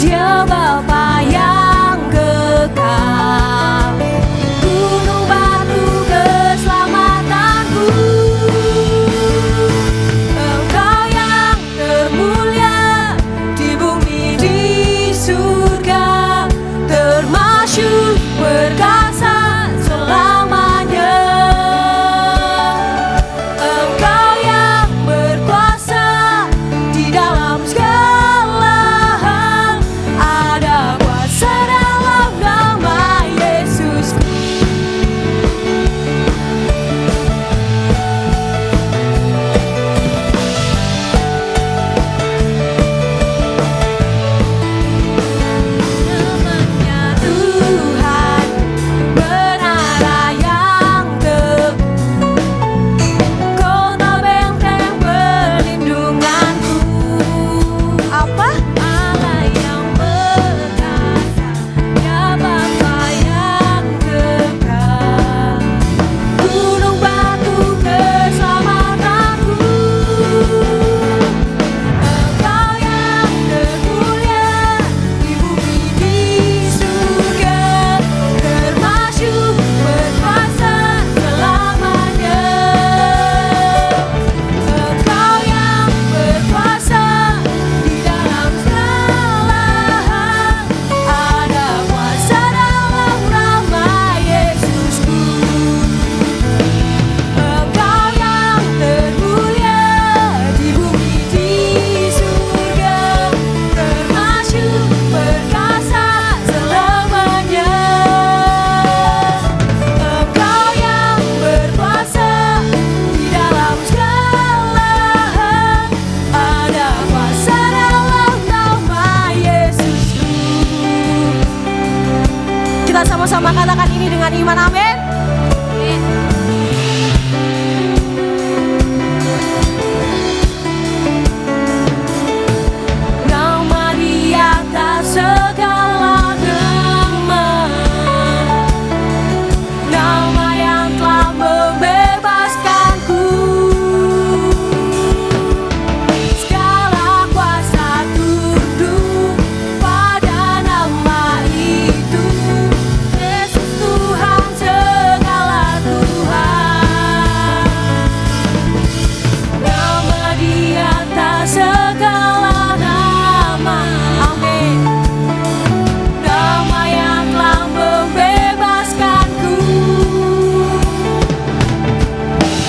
Dia Bapa yang kekal, gunung batu keselamatanku. Engkau yang termulia di bumi di surga, termasyhur perkasa selamanya. Engkau yang berkuasa di dalam segala hal, ada kuasa dalam nama Yesus. Namanya Tuhan, menara yang teguh, kota benteng perlindunganku. Apa? Allah yang perkasa, ya Bapa yang kekal, gunung batu keselamatanku. Engkau yang termulia di bumi di surga, termasyhur berkuasa selamanya. Engkau yang berkuasa di dalam segala hal, ada kuasa dalam nama Yesusku. Engkau yang termulia di bumi di surga, termasyhur perkasa selamanya. Engkau yang berkuasa di dalam segala hal, ada kuasa dalam nama Yesusku. Kita sama-sama katakan ini dengan iman, amin. Nama di atas segala nama, nama yang telah membebaskanku. Segala kuasa tunduk pada nama itu, Yesus Tuhan segala Tuhan. Nama di atas segala nama, amin. Nama yang telah membebaskanku.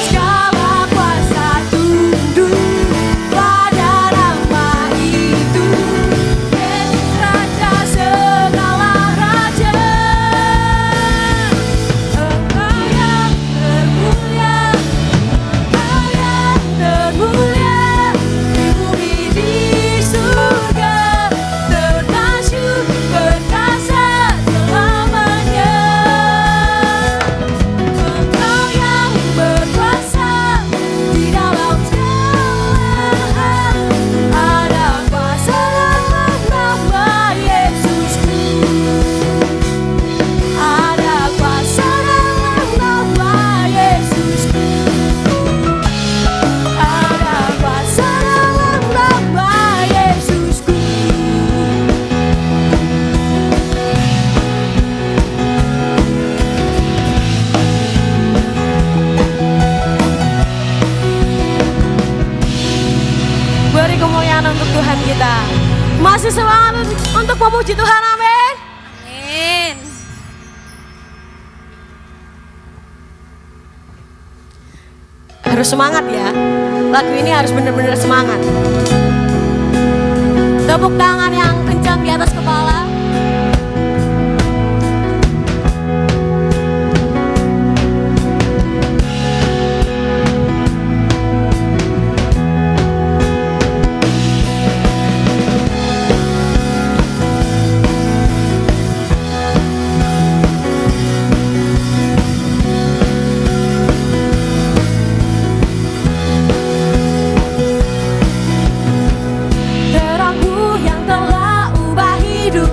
Segala kuasa tunduk pada nama itu, Yesus Raja segala raja. Engkau yang termulia, Engkau yang termulia di bumi di surga, termasyhur perkasa selamanya. Engkau yang berkuasa di dalam segala hal, ada kuasa dalam nama Yesusku. Ada kuasa dalam nama Yesusku. Ada kuasa dalam nama Yesusku. Beri kemuliaan untuk Tuhan kita. Masih semangat untuk memuji Tuhan, amin. Amin. Harus semangat ya. Lagu ini harus benar-benar semangat. Tepuk tangan yang kencang di atas kepala. Terangku yang telah ubah hidup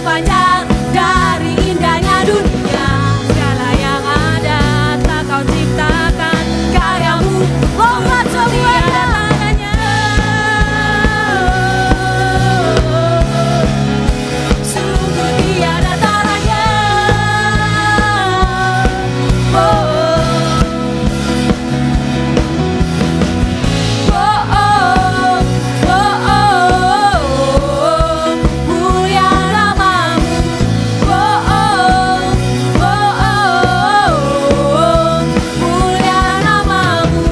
terpanjang dari indahnya dunia. Segala yang ada tak kau ciptakan, karyamu lompat semuanya. Sungguh tiada taranya. Mulia namamu. Mulia namamu.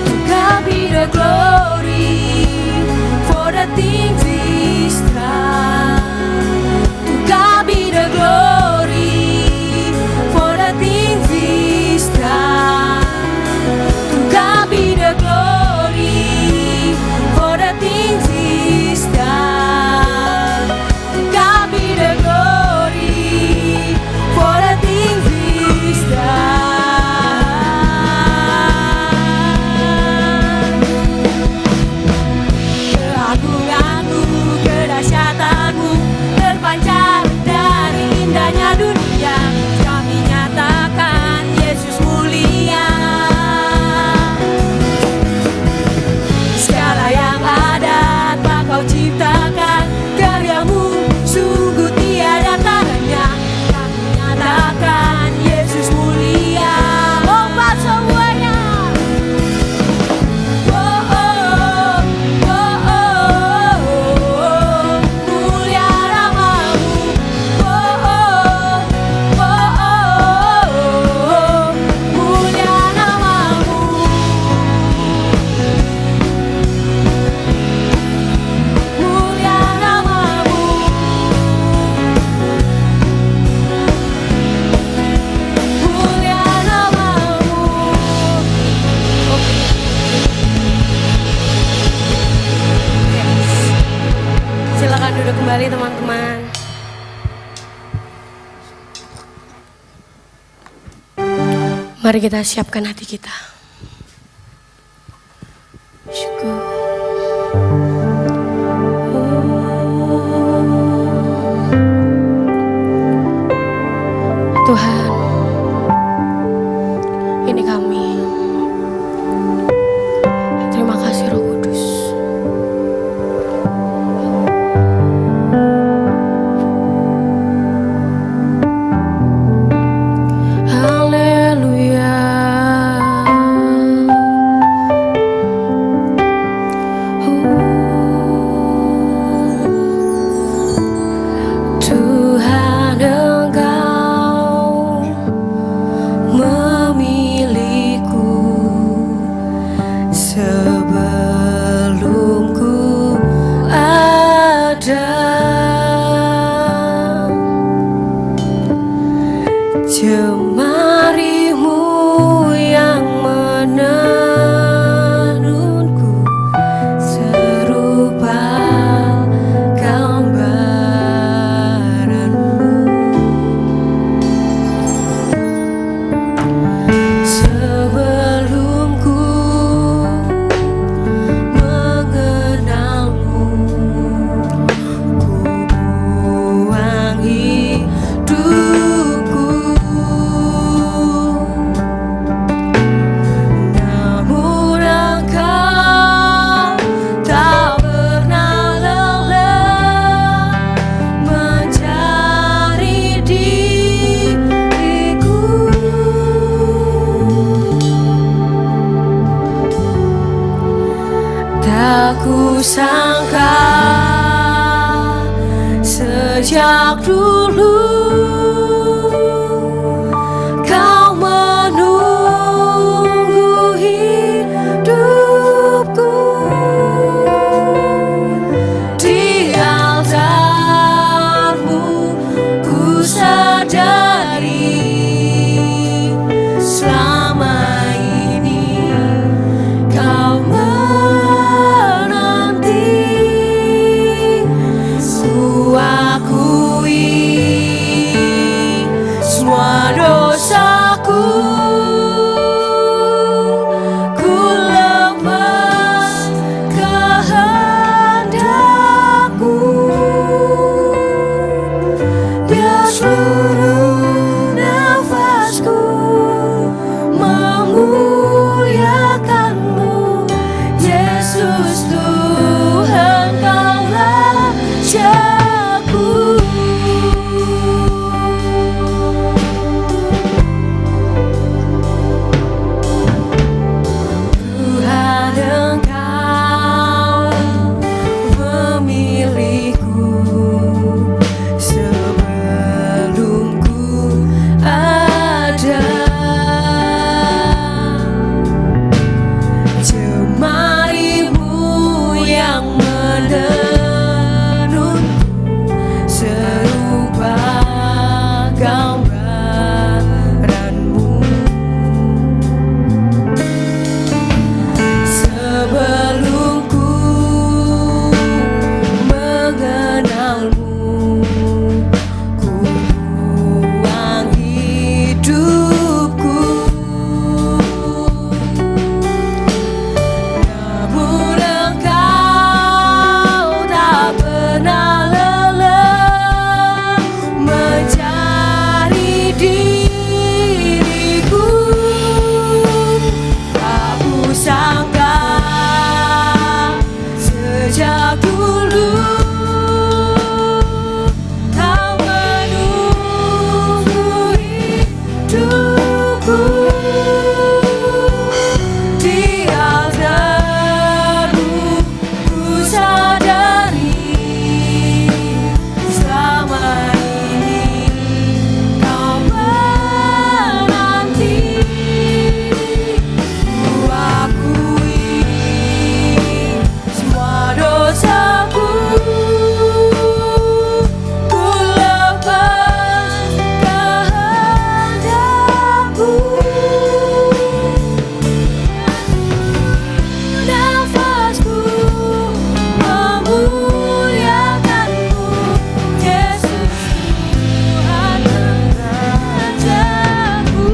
To God be the glory for the things He's done. To God be the glory for the things He's done. To God be the glory for the things He's done. To God be the glory for the things He's done. Keagunganmu, kedahsyatanmu terpancar dari indahnya dunia. Kami nyatakan Yesus mulia. Segala yang ada tak kau ciptakan, karyamu sungguh tiada taranya. Kami nyatakan Yesus mulia. Lompat semuanya. Mulia namamu. Mulia namamu. Mulia namamu. Mulia namamu. Silakan duduk kembali teman-teman. Mari kita siapkan hati kita. Syukur. Tuhan, ini kami. Terima kasih Roh Kudus. Haleluya. Tuhan Engkau memilihku sebelum ku ada. Jemarimu yang menenunku serupa gambaranmu. Sebelum ku mengenalmu, ku buang hidupku. Namun Engkau tak pernah lelah mencari diriku. Tak kusangka sejak dulu Kau menunggu hidupku. Di altarmu ku sadari selama ini Kau menanti. Ku akui seluruh nafasku memuliakan-Mu, Yesus Tuhan, Kaulah Rajaku. Tuhan, Engkau memilihku sebelum ku ada. Jemarimu yang menenunku serupa gambaran-Mu. Sebelum ku mengenal-Mu, ku buang hidupku. Namun Engkau tak pernah lelah mencari diriku. Tak kusangka sejak dulu Kau menunggu hidupku. Di altar-Mu ku sadari selama ini Kau menanti. Ku akui semua dosaku, ku lepas kehendakku. Nafasku memuliakan-Mu, Yesus Tuhan Rajaku.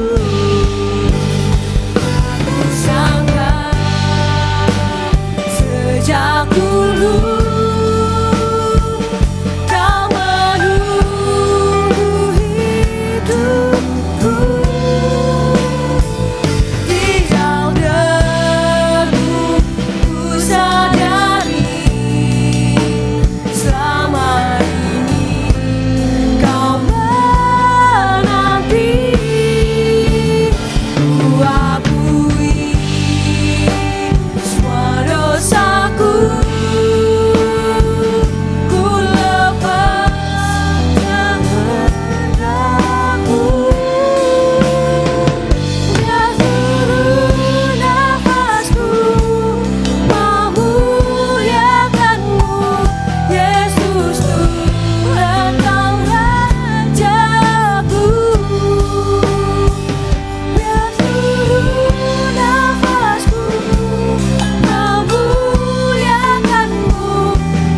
Aku sangka sejak dulu Kau menunggu hidupku. Di altar-Mu ku sadari selama ini Kau menanti. Ku akui semua dosaku, ku lepas kehendakku. Biar seluruh nafasku memuliakan-Mu, Yesus Tuhan, Kau Rajaku. Biar seluruh nafasku memuliakan-Mu,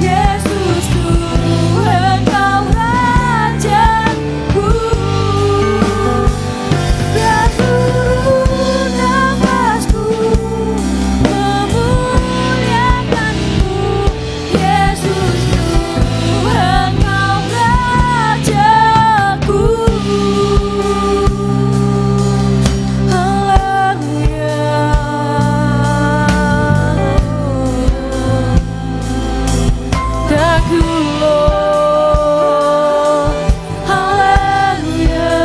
Yesus Tuhan, Kau Rajaku. Biar seluruh nafasku memuliakan-Mu, Yesus Tuhan, Kau Rajaku. Haleluya. Thank you, Lord. Hallelujah.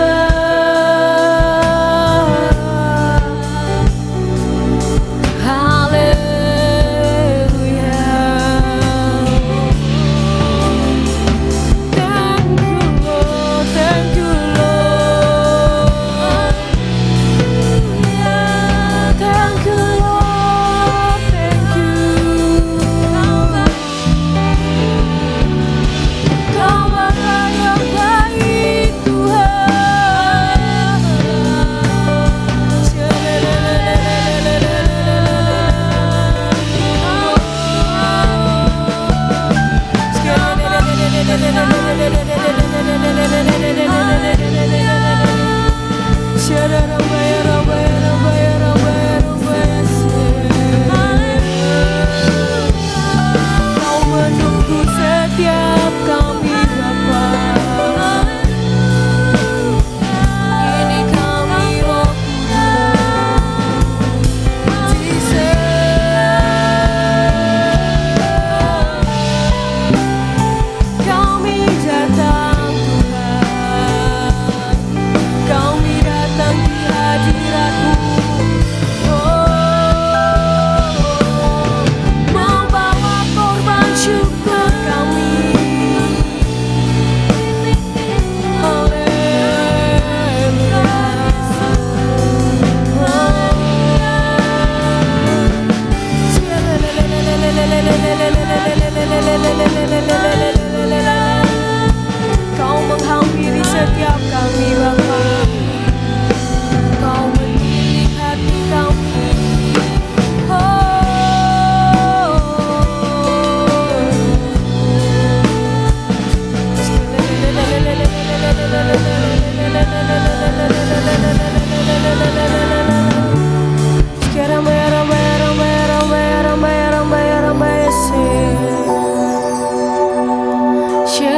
Hallelujah. Thank you, Lord. Thank you, Lord. Thank you, Lord. Thank you. Kau Allah yang baik, Tuhan. Kau menunggu setiap kami Bapa.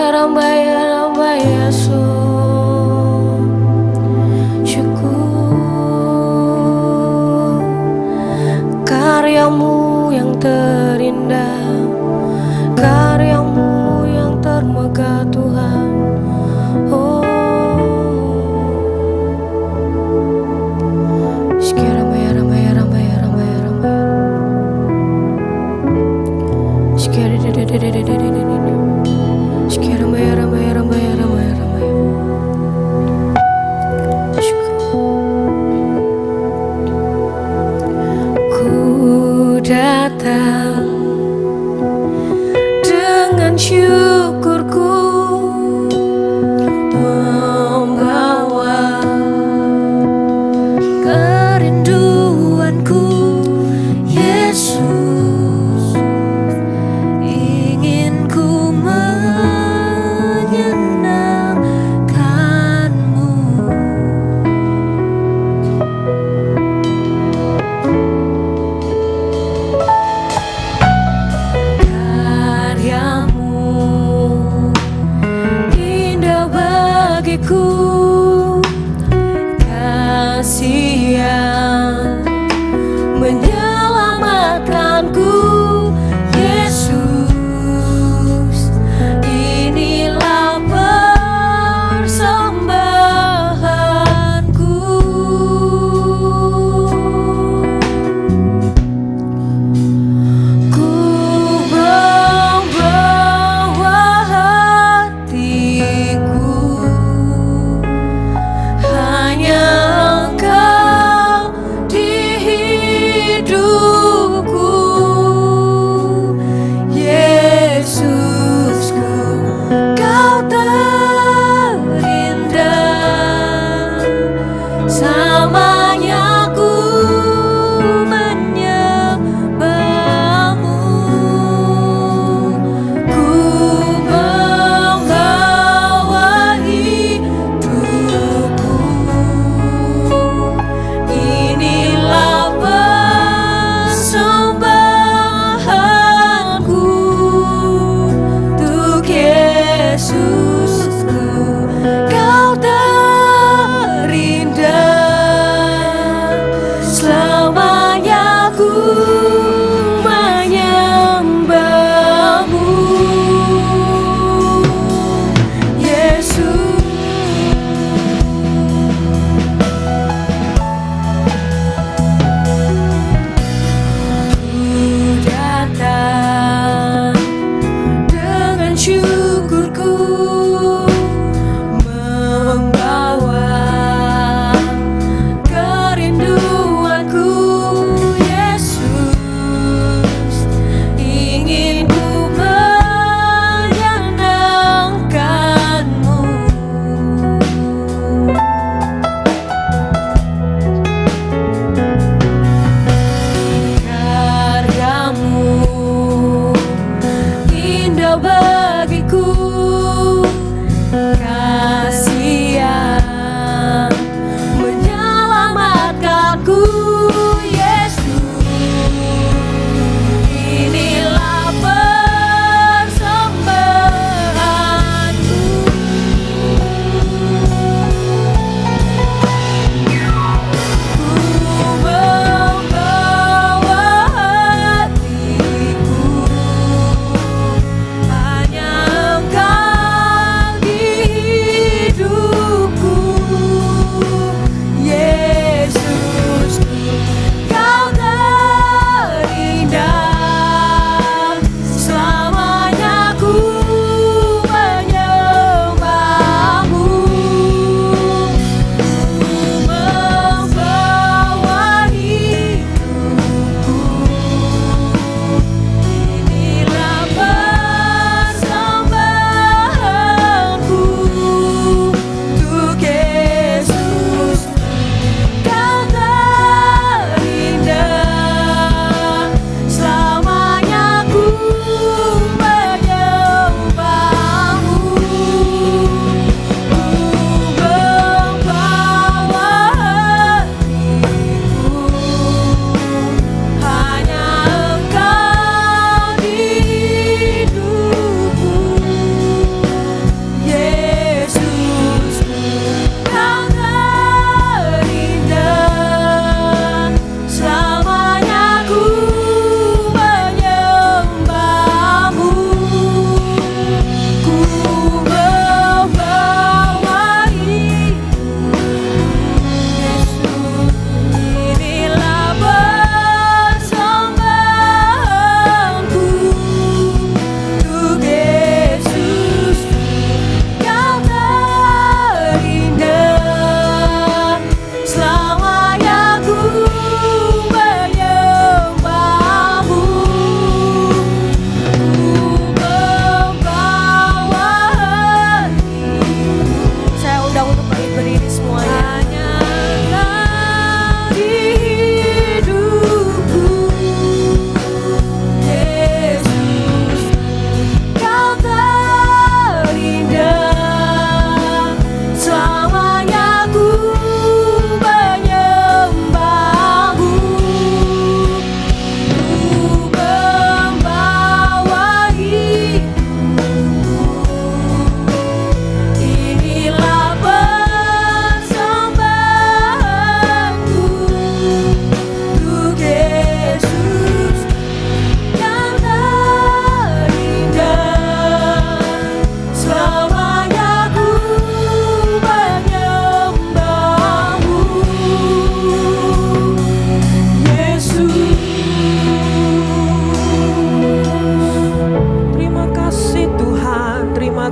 rambaya rambaya so syukur karyamu yang terindah, karyamu yang termegah Tuhan. Oh, sekian rambaya rambaya rambaya rambaya rambaya sekian sekian rambaya rambaya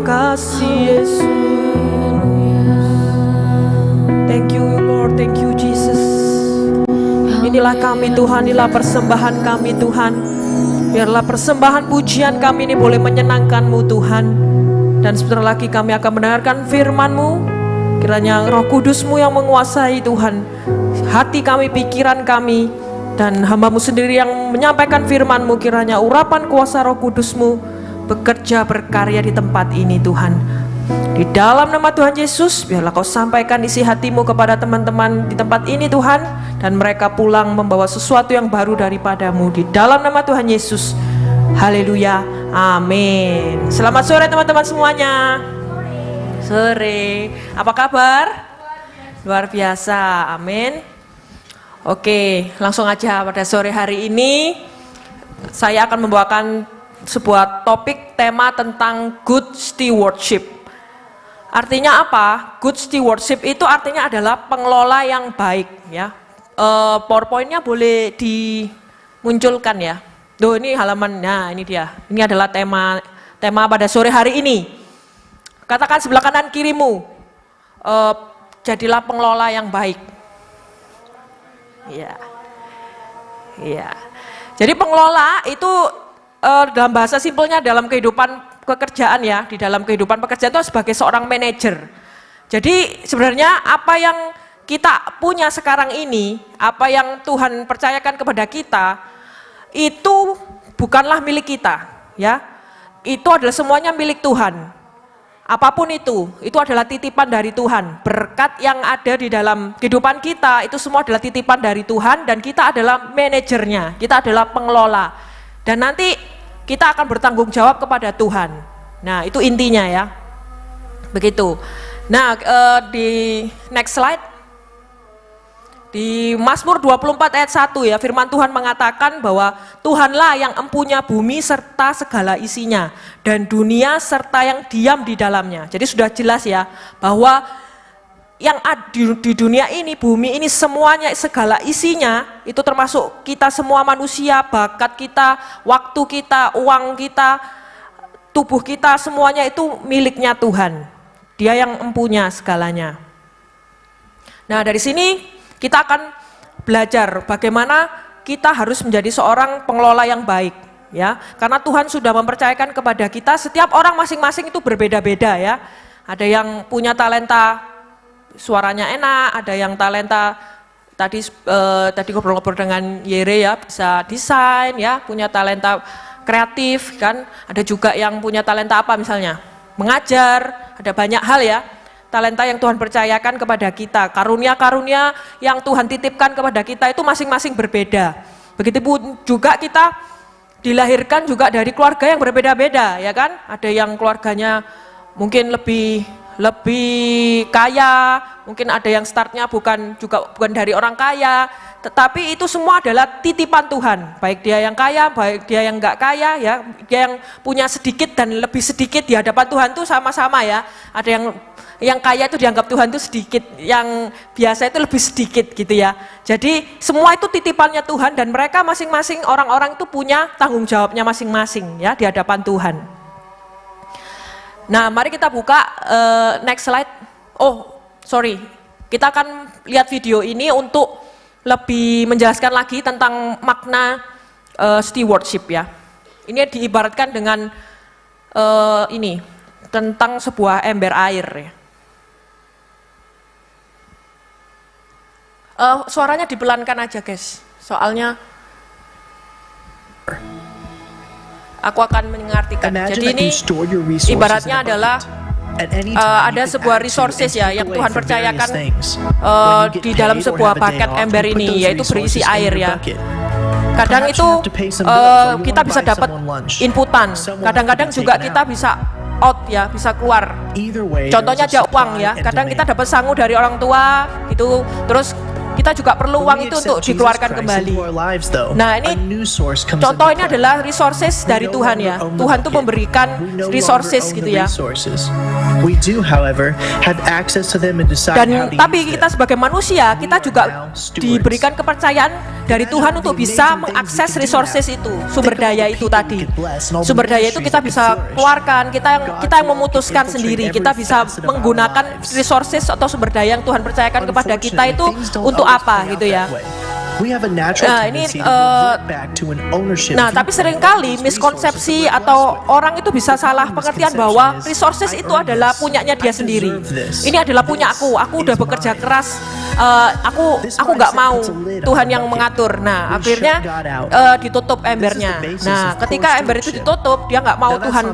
kasih Yesus. Thank you Lord, thank you Jesus. Inilah kami Tuhan, inilah persembahan kami Tuhan. Biarlah persembahan pujian kami ini boleh menyenangkan-Mu Tuhan. Dan sebentar lagi kami akan mendengarkan firman-Mu. Kiranya Roh Kudus-Mu yang menguasai Tuhan hati kami, pikiran kami, dan hamba-Mu sendiri yang menyampaikan firman-Mu. Kiranya urapan kuasa Roh Kudus-Mu bekerja berkarya di tempat ini Tuhan. Di dalam nama Tuhan Yesus, biarlah Kau sampaikan isi hati-Mu kepada teman-teman di tempat ini Tuhan, dan mereka pulang membawa sesuatu yang baru daripada-Mu. Di dalam nama Tuhan Yesus, haleluya, amin. Selamat sore teman-teman semuanya. Sore, apa kabar? Luar biasa, amin. Oke, langsung aja pada sore hari ini saya akan membawakan sebuah topik tema tentang good stewardship. Artinya apa? Good stewardship itu artinya adalah pengelola yang baik ya. PowerPoint-nya boleh dimunculkan ya. Duh, ini halaman, nah ini dia. Ini adalah tema pada sore hari ini. Katakan sebelah kanan kirimu, jadilah pengelola yang baik. Iya. Iya. Jadi pengelola itu dalam bahasa simpelnya dalam kehidupan pekerjaan ya, di dalam kehidupan pekerjaan itu sebagai seorang manajer. Jadi sebenarnya apa yang kita punya sekarang ini, apa yang Tuhan percayakan kepada kita, itu bukanlah milik kita, ya. Itu adalah semuanya milik Tuhan. Apapun itu adalah titipan dari Tuhan. Berkat yang ada di dalam kehidupan kita, itu semua adalah titipan dari Tuhan, dan kita adalah manajernya, kita adalah pengelola. Dan nanti kita akan bertanggung jawab kepada Tuhan. Nah, itu intinya ya. Begitu. Nah, di next slide. Di Mazmur 24 ayat 1 ya, firman Tuhan mengatakan bahwa Tuhanlah yang empunya bumi serta segala isinya, dan dunia serta yang diam di dalamnya. Jadi sudah jelas ya, bahwa yang ada di dunia ini, bumi ini semuanya, segala isinya, itu termasuk kita semua manusia, bakat kita, waktu kita, uang kita, tubuh kita, semuanya itu miliknya Tuhan. Dia yang empunya segalanya. Nah, dari sini kita akan belajar bagaimana kita harus menjadi seorang pengelola yang baik, ya. Karena Tuhan sudah mempercayakan kepada kita, setiap orang masing-masing itu berbeda-beda ya. Ada yang punya talenta suaranya enak, ada yang talenta tadi ngobrol-ngobrol dengan Yere ya, bisa desain ya, punya talenta kreatif kan. Ada juga yang punya talenta apa misalnya? Mengajar, ada banyak hal ya. Talenta yang Tuhan percayakan kepada kita, karunia-karunia yang Tuhan titipkan kepada kita itu masing-masing berbeda. Begitupun juga kita dilahirkan juga dari keluarga yang berbeda-beda ya kan. Ada yang keluarganya mungkin lebih kaya, mungkin ada yang startnya bukan dari orang kaya, tetapi itu semua adalah titipan Tuhan. Baik dia yang kaya, baik dia yang enggak kaya ya, dia yang punya sedikit dan lebih sedikit di hadapan Tuhan itu sama-sama ya. Ada yang kaya itu dianggap Tuhan itu sedikit, yang biasa itu lebih sedikit gitu ya. Jadi semua itu titipannya Tuhan, dan mereka masing-masing orang-orang itu punya tanggung jawabnya masing-masing ya di hadapan Tuhan. Nah, mari kita buka next slide. Oh, sorry. Kita akan lihat video ini untuk lebih menjelaskan lagi tentang makna stewardship ya. Ini diibaratkan dengan ini, tentang sebuah ember air ya. Suaranya dipelankan aja guys, soalnya aku akan mengartikan. Jadi ini ibaratnya adalah ada sebuah resources ya yang Tuhan percayakan di dalam sebuah bucket ember ini, yaitu berisi air ya. Kadang itu kita bisa dapat inputan, kadang-kadang juga kita bisa out ya, bisa keluar. Contohnya aja uang ya, kadang kita dapat sangu dari orang tua gitu, terus kita juga perlu uang itu untuk dikeluarkan kembali. Nah, ini contoh ini adalah resources dari Tuhan ya. Tuhan tuh memberikan resources gitu ya. Dan tapi kita sebagai manusia, kita juga diberikan kepercayaan dari Tuhan untuk bisa mengakses resources itu, sumber daya itu tadi. Sumber daya itu kita bisa keluarkan, kita yang memutuskan sendiri. Kita bisa menggunakan resources atau sumber daya yang Tuhan percayakan kepada kita itu untuk apa gitu ya. Nah, tapi seringkali miskonsepsi atau orang itu bisa salah pengertian bahwa resources itu adalah punyanya dia sendiri. Ini adalah punya aku udah bekerja keras, aku nggak mau Tuhan yang mengatur. Nah, akhirnya ditutup embernya. Nah, ketika ember itu ditutup, dia nggak mau Tuhan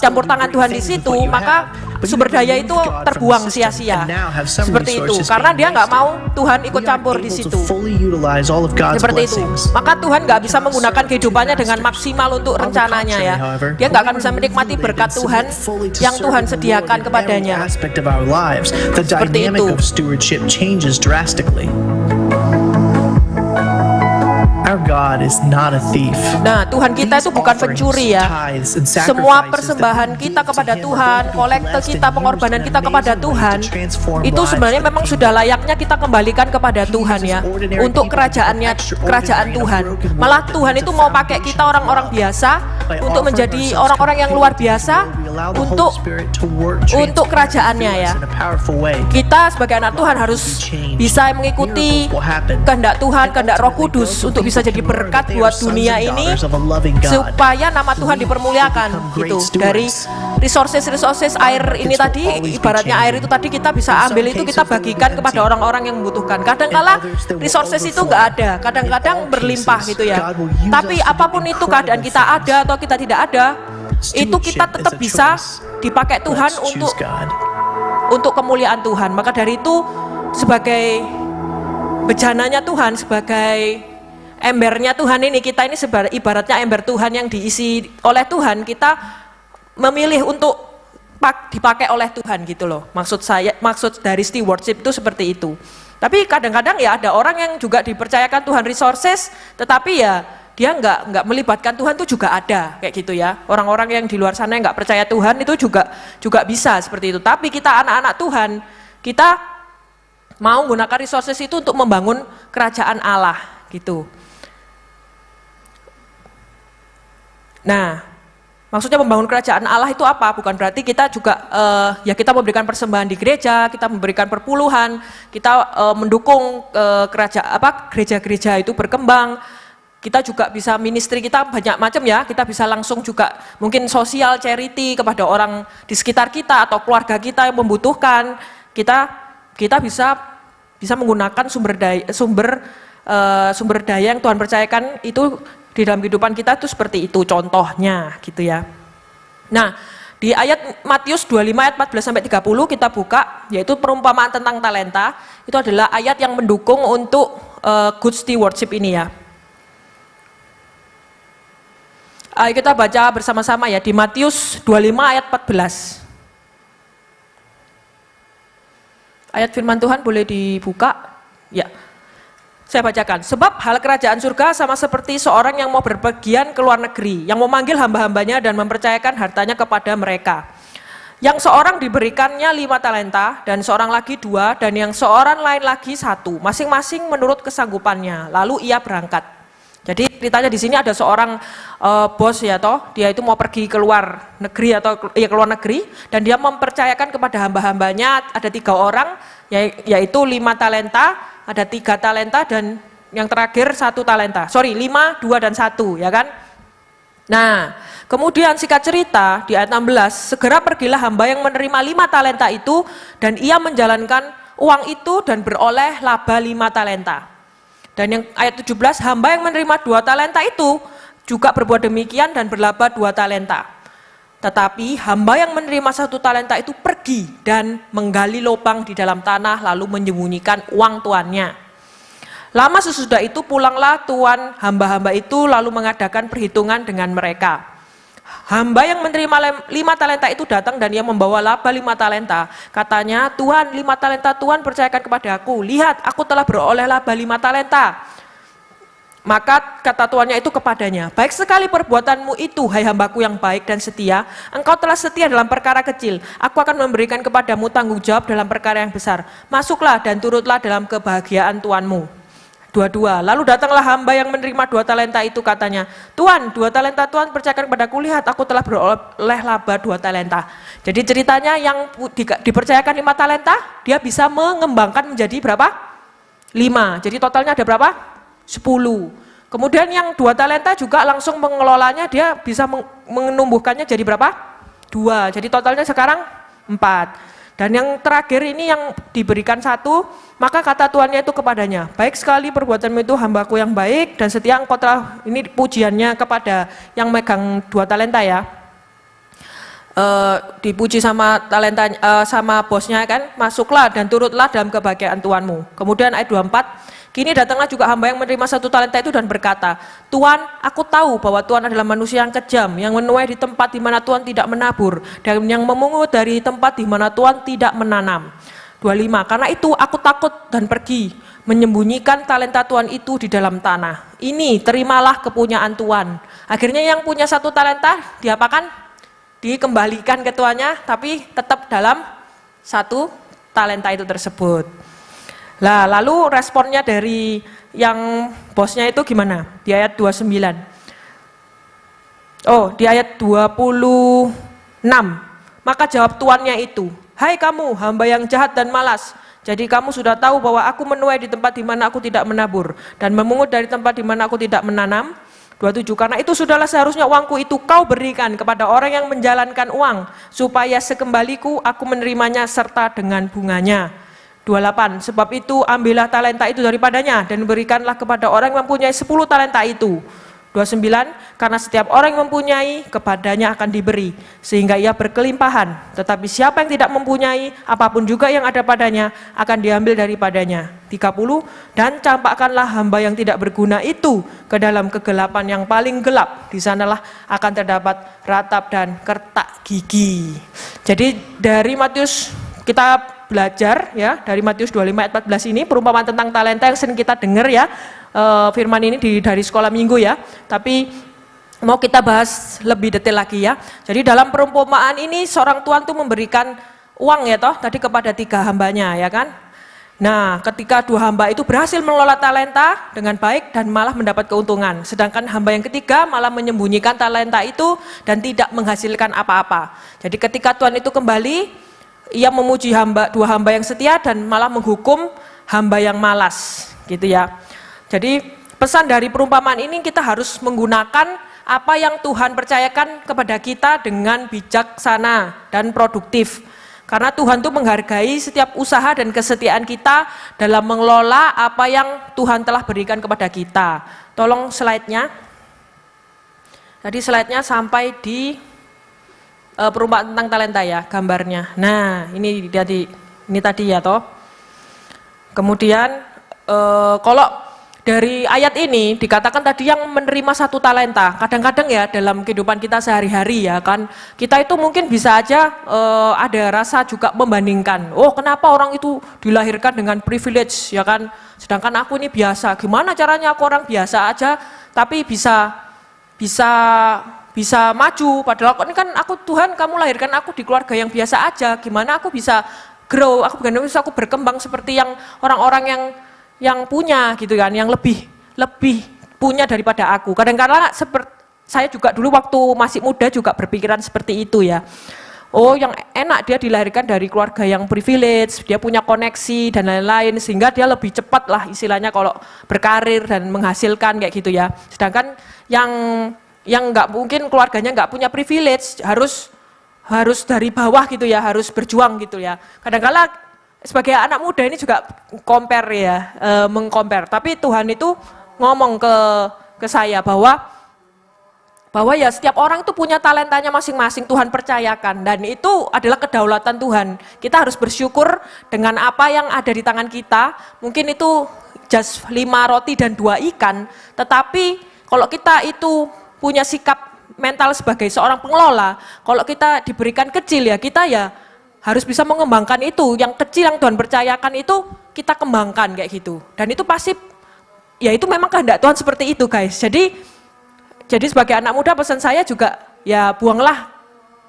campur tangan Tuhan di situ, maka sumber daya itu terbuang sia-sia. Seperti itu, karena dia nggak mau Tuhan ikut campur di situ. Seperti itu, maka Tuhan nggak bisa menggunakan kehidupannya dengan maksimal untuk rencananya ya. Dia nggak akan bisa menikmati berkat Tuhan yang Tuhan sediakan kepadanya. Seperti itu. Nah, Tuhan kita itu bukan pencuri ya. Semua persembahan kita kepada Tuhan, kolekte kita, pengorbanan kita kepada Tuhan, itu sebenarnya memang sudah layaknya kita kembalikan kepada Tuhan ya, untuk kerajaan Tuhan. Malah Tuhan itu mau pakai kita orang-orang biasa untuk menjadi orang-orang yang luar biasa untuk kerajaannya ya. Kita sebagai anak Tuhan harus bisa mengikuti kehendak Tuhan, kehendak Roh Kudus untuk bisa jadi berkat buat dunia ini, supaya nama Tuhan dipermuliakan gitu. Dari resources air ini tadi, ibaratnya air itu tadi kita bisa ambil itu, kita bagikan kepada orang-orang yang membutuhkan. Kadang-kala resources itu nggak ada, kadang-kadang berlimpah gitu ya. Tapi apapun itu keadaan kita ada atau kita tidak ada, itu kita tetap bisa dipakai Tuhan untuk kemuliaan Tuhan. Maka dari itu, sebagai bejananya Tuhan, sebagai embernya Tuhan ini, kita ini ibaratnya ember Tuhan yang diisi oleh Tuhan, kita memilih untuk dipakai oleh Tuhan gitu loh. Maksud dari stewardship itu seperti itu. Tapi kadang-kadang ya ada orang yang juga dipercayakan Tuhan resources, tetapi ya dia nggak melibatkan Tuhan, itu juga ada kayak gitu ya. Orang-orang yang di luar sana yang nggak percaya Tuhan itu juga bisa seperti itu. Tapi kita anak-anak Tuhan, kita mau menggunakan resources itu untuk membangun kerajaan Allah gitu. Nah, maksudnya membangun kerajaan Allah itu apa? Bukan berarti kita juga ya kita memberikan persembahan di gereja, kita memberikan perpuluhan, kita mendukung gereja-gereja itu berkembang. Kita juga bisa ministry kita banyak macam ya. Kita bisa langsung juga mungkin sosial charity kepada orang di sekitar kita atau keluarga kita yang membutuhkan. Kita bisa menggunakan sumber daya yang Tuhan percayakan itu di dalam kehidupan kita itu seperti itu contohnya gitu ya. Nah, di ayat Matius 25 ayat 14 sampai 30 kita buka, yaitu perumpamaan tentang talenta. Itu adalah ayat yang mendukung untuk good stewardship ini ya. Ayo kita baca bersama-sama ya di Matius 25 ayat 14. Ayat firman Tuhan boleh dibuka? Ya. Saya bacakan, sebab hal kerajaan surga sama seperti seorang yang mau berpergian ke luar negeri, yang memanggil hamba-hambanya dan mempercayakan hartanya kepada mereka. Yang seorang diberikannya 5 talenta, dan seorang lagi 2, dan yang seorang lain lagi 1, masing-masing menurut kesanggupannya. Lalu ia berangkat. Jadi ceritanya di sini ada seorang bos ya toh, dia itu mau pergi ke luar negeri atau ke luar negeri, dan dia mempercayakan kepada hamba-hambanya ada 3 orang, yaitu 5 talenta, ada 3 talenta, dan yang terakhir 1 talenta. 5, 2, dan 1 ya kan. Nah, kemudian singkat cerita di ayat 16, segera pergilah hamba yang menerima 5 talenta itu, dan ia menjalankan uang itu dan beroleh laba 5 talenta. Dan yang ayat 17, hamba yang menerima 2 talenta itu juga berbuat demikian dan berlaba 2 talenta. Tetapi hamba yang menerima 1 talenta itu pergi dan menggali lubang di dalam tanah lalu menyembunyikan uang tuannya. Lama sesudah itu pulanglah tuan hamba-hamba itu lalu mengadakan perhitungan dengan mereka. Hamba yang menerima 5 talenta itu datang dan ia membawa laba 5 talenta. Katanya, Tuhan, 5 talenta Tuhan percayakan kepada aku. Lihat, aku telah beroleh laba 5 talenta. Maka kata tuannya itu kepadanya, baik sekali perbuatanmu itu, hai hambaku yang baik dan setia. Engkau telah setia dalam perkara kecil. Aku akan memberikan kepadamu tanggung jawab dalam perkara yang besar. Masuklah dan turutlah dalam kebahagiaan tuanmu. 22. Lalu datanglah hamba yang menerima 2 talenta itu, katanya, Tuan, 2 talenta Tuhan percayakan kepadaku, lihat aku telah beroleh laba 2 talenta. Jadi ceritanya yang dipercayakan 5 talenta, dia bisa mengembangkan menjadi berapa? 5. Jadi totalnya ada berapa? 10. Kemudian yang 2 talenta juga langsung mengelolanya, dia bisa menumbuhkannya jadi berapa? 2. Jadi totalnya sekarang 4. Dan yang terakhir ini yang diberikan 1, maka kata tuannya itu kepadanya, baik sekali perbuatanmu itu, hambaku yang baik dan setia, engkau telah, ini pujiannya kepada yang megang 2 talenta ya, dipuji sama talenta, sama bosnya kan, masuklah dan turutlah dalam kebahagiaan tuanmu. Kemudian ayat 24, kini datanglah juga hamba yang menerima 1 talenta itu dan berkata, Tuan, aku tahu bahwa Tuhan adalah manusia yang kejam, yang menuai di tempat di mana Tuhan tidak menabur, dan yang memungut dari tempat di mana Tuhan tidak menanam. 25, karena itu aku takut dan pergi, menyembunyikan talenta Tuhan itu di dalam tanah. Ini terimalah kepunyaan Tuhan. Akhirnya yang punya 1 talenta, diapakan? Dikembalikan ke tuannya, tapi tetap dalam 1 talenta itu tersebut. Nah, lalu responnya dari yang bosnya itu gimana? Di ayat 29. Oh, di ayat 26. Maka jawab tuannya itu, hai kamu, hamba yang jahat dan malas. Jadi kamu sudah tahu bahwa aku menuai di tempat di mana aku tidak menabur, dan memungut dari tempat di mana aku tidak menanam. 27, karena itu sudahlah seharusnya uangku itu kau berikan kepada orang yang menjalankan uang, supaya sekembaliku aku menerimanya serta dengan bunganya. 28, sebab itu ambillah talenta itu daripadanya dan berikanlah kepada orang yang mempunyai 10 talenta itu. 29, karena setiap orang yang mempunyai kepadanya akan diberi sehingga ia berkelimpahan, tetapi siapa yang tidak mempunyai, apapun juga yang ada padanya akan diambil daripadanya. 30, dan campakkanlah hamba yang tidak berguna itu ke dalam kegelapan yang paling gelap, di sanalah akan terdapat ratap dan kertak gigi. Jadi dari Matius kita belajar ya, dari Matius 25 ayat 14 ini perumpamaan tentang talenta yang sering kita dengar ya, firman ini dari sekolah minggu ya, tapi mau kita bahas lebih detail lagi ya. Jadi dalam perumpamaan ini seorang tuan tuh memberikan uang ya toh tadi kepada 3 hambanya ya kan. Nah, ketika 2 hamba itu berhasil mengelola talenta dengan baik dan malah mendapat keuntungan, sedangkan hamba yang ketiga malah menyembunyikan talenta itu dan tidak menghasilkan apa-apa. Jadi ketika tuan itu kembali, ia memuji 2 hamba yang setia dan malah menghukum hamba yang malas gitu ya. Jadi pesan dari perumpamaan ini, kita harus menggunakan apa yang Tuhan percayakan kepada kita dengan bijaksana dan produktif. Karena Tuhan tuh menghargai setiap usaha dan kesetiaan kita dalam mengelola apa yang Tuhan telah berikan kepada kita. Tolong slide-nya. Jadi slide-nya sampai di perumpamaan tentang talenta ya, gambarnya. Nah, ini tadi ya toh. Kemudian kalau dari ayat ini dikatakan tadi yang menerima 1 talenta. Kadang-kadang ya dalam kehidupan kita sehari-hari ya kan, kita itu mungkin bisa aja ada rasa juga membandingkan. Oh, kenapa orang itu dilahirkan dengan privilege ya kan, sedangkan aku ini biasa. Gimana caranya aku orang biasa aja tapi bisa maju, padahal ini kan aku, Tuhan kamu lahirkan aku di keluarga yang biasa aja, gimana aku bisa grow, aku berkembang seperti yang orang-orang yang punya gitu kan, yang lebih punya daripada aku. Kadang-kadang saya juga dulu waktu masih muda juga berpikiran seperti itu ya. Oh, yang enak dia dilahirkan dari keluarga yang privilege, dia punya koneksi dan lain-lain, sehingga dia lebih cepat lah istilahnya kalau berkarir dan menghasilkan kayak gitu ya. Sedangkan yang nggak mungkin keluarganya nggak punya privilege, harus dari bawah gitu ya, harus berjuang gitu ya. Kadang-kala sebagai anak muda ini juga compare ya, mengcompare. Tapi Tuhan itu ngomong ke saya bahwa ya setiap orang itu punya talentanya masing-masing, Tuhan percayakan, dan itu adalah kedaulatan Tuhan. Kita harus bersyukur dengan apa yang ada di tangan kita. Mungkin itu just 5 roti dan 2 ikan, tetapi kalau kita itu punya sikap mental sebagai seorang pengelola, kalau kita diberikan kecil ya, kita ya harus bisa mengembangkan itu. Yang kecil yang Tuhan percayakan itu kita kembangkan kayak gitu. Dan itu pasti, ya itu memang kehendak Tuhan seperti itu guys. Jadi sebagai anak muda pesan saya juga, ya buanglah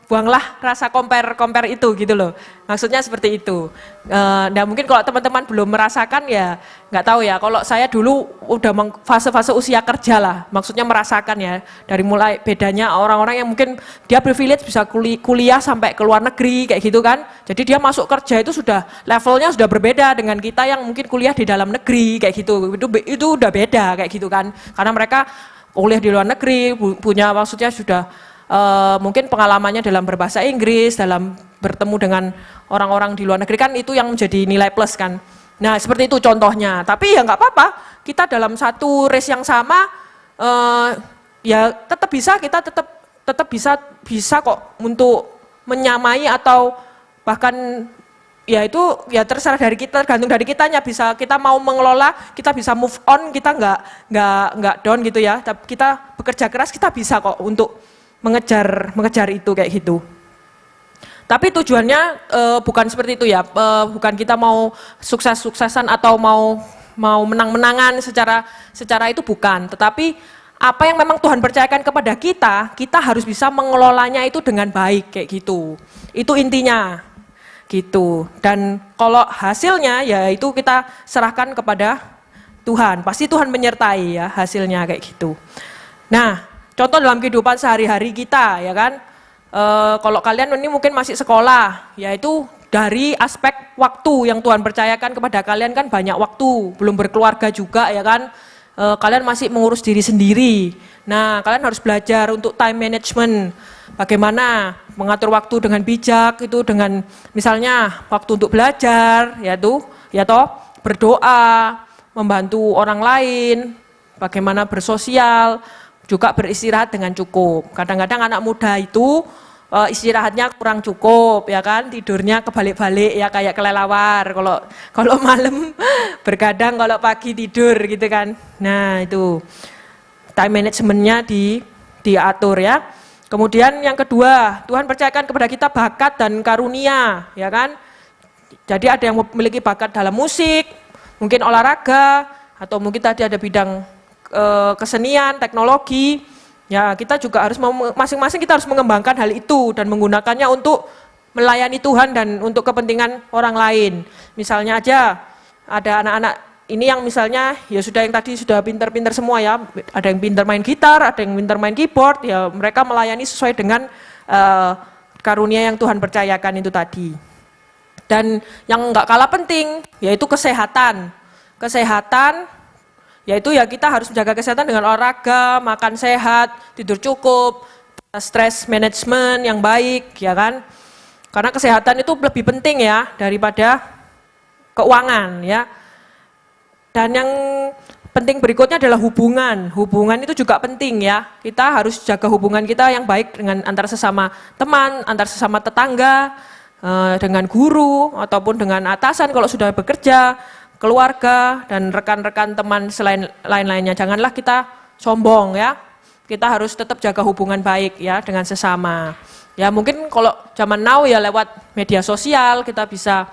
buanglah rasa compare itu gitu loh. Maksudnya seperti itu. Nah mungkin kalau teman-teman belum merasakan ya nggak tahu ya. Kalau saya dulu udah fase-fase usia kerja lah, maksudnya merasakan ya. Dari mulai bedanya orang-orang yang mungkin dia privilege bisa kuliah sampai ke luar negeri kayak gitu kan. Jadi dia masuk kerja itu sudah levelnya sudah berbeda dengan kita yang mungkin kuliah di dalam negeri kayak gitu. Itu udah beda kayak gitu kan. Karena mereka kuliah di luar negeri punya maksudnya sudah mungkin pengalamannya dalam berbahasa Inggris, dalam bertemu dengan orang-orang di luar negeri kan itu yang menjadi nilai plus kan. Nah seperti itu contohnya, tapi ya nggak apa-apa, kita dalam satu race yang sama ya tetap bisa, kita tetap bisa kok untuk menyamai atau bahkan ya itu ya terserah dari kita, tergantung dari kitanya, bisa kita mau mengelola, kita bisa move on, kita nggak down gitu ya, tapi kita bekerja keras, kita bisa kok untuk mengejar itu kayak gitu. Tapi tujuannya bukan seperti itu ya, bukan kita mau sukses-suksesan atau mau menang-menangan secara itu bukan. Tetapi apa yang memang Tuhan percayakan kepada kita harus bisa mengelolanya itu dengan baik kayak gitu. Itu intinya gitu. Dan kalau hasilnya ya itu kita serahkan kepada Tuhan. Pasti Tuhan menyertai ya hasilnya kayak gitu. Nah, contoh dalam kehidupan sehari-hari kita, ya kan, kalau kalian ini mungkin masih sekolah, yaitu dari aspek waktu yang Tuhan percayakan kepada kalian kan banyak waktu, belum berkeluarga juga ya kan, kalian masih mengurus diri sendiri. Nah, kalian harus belajar untuk time management, bagaimana mengatur waktu dengan bijak, itu dengan misalnya waktu untuk belajar, berdoa, membantu orang lain, bagaimana bersosial, juga beristirahat dengan cukup. Kadang-kadang anak muda itu istirahatnya kurang cukup, ya kan, tidurnya kebalik-balik ya kayak kelelawar. Kalau malam bergadang, kalau pagi tidur gitu kan. Nah itu time managementnya diatur ya. Kemudian yang kedua, Tuhan percayakan kepada kita bakat dan karunia, ya kan. Jadi ada yang memiliki bakat dalam musik, mungkin olahraga, atau mungkin tadi ada bidang kesenian, teknologi, ya kita juga harus masing-masing kita harus mengembangkan hal itu dan menggunakannya untuk melayani Tuhan dan untuk kepentingan orang lain. Misalnya aja ada anak-anak ini yang misalnya ya sudah yang tadi sudah pinter-pinter semua ya, ada yang pinter main gitar, ada yang pinter main keyboard, ya mereka melayani sesuai dengan karunia yang Tuhan percayakan itu tadi. Dan yang enggak kalah penting yaitu kesehatan. Kesehatan yaitu ya kita harus menjaga kesehatan dengan olahraga, makan sehat, tidur cukup, stress management yang baik, ya kan? Karena kesehatan itu lebih penting ya daripada keuangan ya. Dan yang penting berikutnya adalah hubungan. Hubungan itu juga penting ya. Kita harus jaga hubungan kita yang baik dengan antar sesama teman, antar sesama tetangga, dengan guru ataupun dengan atasan kalau sudah bekerja, keluarga dan rekan-rekan teman selain lain-lainnya. Janganlah kita sombong ya. Kita harus tetap jaga hubungan baik ya dengan sesama. Ya mungkin kalau zaman now ya lewat media sosial kita bisa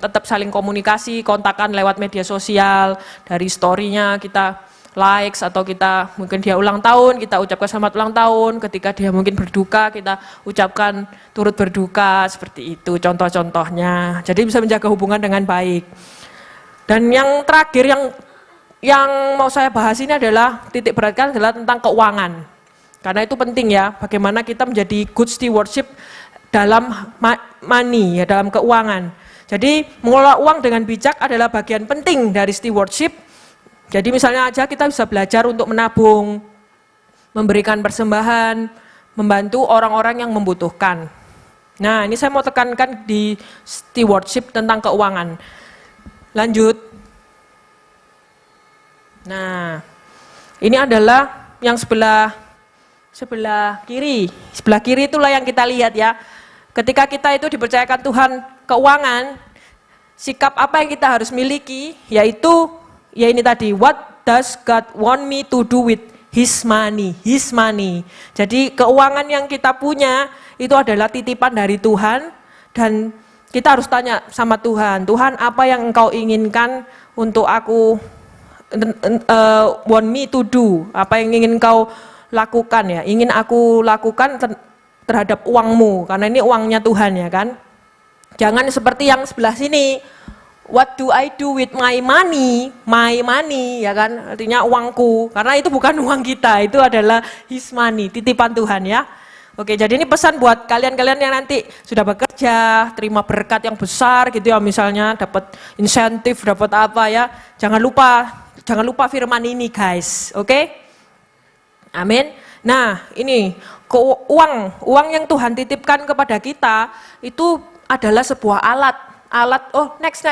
tetap saling komunikasi, kontakan lewat media sosial, dari story-nya kita likes atau kita mungkin dia ulang tahun, kita ucapkan selamat ulang tahun, ketika dia mungkin berduka kita ucapkan turut berduka, seperti itu contoh-contohnya. Jadi bisa menjaga hubungan dengan baik. Dan yang terakhir yang mau saya bahas ini adalah titik beratkan adalah tentang keuangan. Karena itu penting ya, bagaimana kita menjadi good stewardship dalam money ya, dalam keuangan. Jadi mengelola uang dengan bijak adalah bagian penting dari stewardship. Jadi misalnya aja kita bisa belajar untuk menabung, memberikan persembahan, membantu orang-orang yang membutuhkan. Nah ini saya mau tekankan di stewardship tentang keuangan. Lanjut. Nah, ini adalah yang sebelah kiri. Sebelah kiri itulah yang kita lihat ya. Ketika kita itu dipercayakan Tuhan keuangan, sikap apa yang kita harus miliki, yaitu ya ini tadi, what does God want me to do with His money? His money. Jadi keuangan yang kita punya itu adalah titipan dari Tuhan dan kita harus tanya sama Tuhan, Tuhan apa yang Engkau inginkan untuk aku, want me to do, apa yang ingin Engkau lakukan ya, ingin aku lakukan terhadap uangmu, karena ini uangnya Tuhan ya kan. Jangan seperti yang sebelah sini, what do I do with my money ya kan, artinya uangku, karena itu bukan uang kita, itu adalah his money, titipan Tuhan ya. Oke, jadi ini pesan buat kalian-kalian yang nanti sudah bekerja, terima berkat yang besar gitu ya, misalnya dapat insentif, dapat apa ya, jangan lupa firman ini guys, oke? Amin. Nah ini uang yang Tuhan titipkan kepada kita itu adalah sebuah alat, next,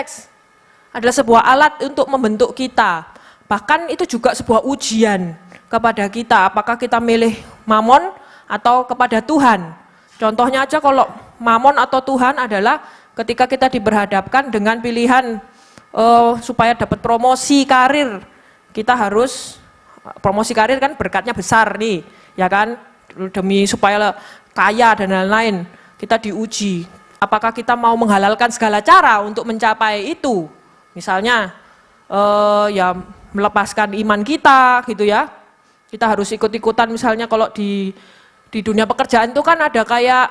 adalah sebuah alat untuk membentuk kita, bahkan itu juga sebuah ujian kepada kita, apakah kita milih mamon atau kepada Tuhan. Contohnya aja kalau mamon atau Tuhan adalah ketika kita diberhadapkan dengan pilihan supaya dapat promosi karir, kita harus promosi karir kan berkatnya besar nih, ya kan, demi supaya kaya dan lain-lain, kita diuji. Apakah kita mau menghalalkan segala cara untuk mencapai itu? Misalnya ya melepaskan iman kita gitu ya. Kita harus ikut-ikutan misalnya kalau di dunia pekerjaan itu kan ada kayak,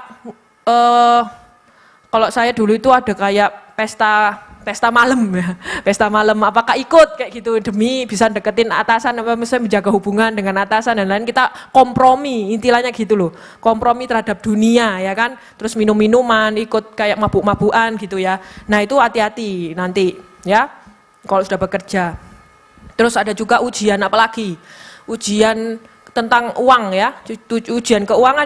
kalau saya dulu itu ada kayak pesta malam ya, pesta malam, apakah ikut kayak gitu demi bisa deketin atasan, apa misalnya menjaga hubungan dengan atasan dan lain, kita kompromi, intinya gitu loh, kompromi terhadap dunia ya kan, terus minum-minuman, ikut kayak mabuk-mabukan gitu ya. Nah itu hati-hati nanti ya, kalau sudah bekerja. Terus ada juga ujian, apalagi ujian tentang uang ya, ujian keuangan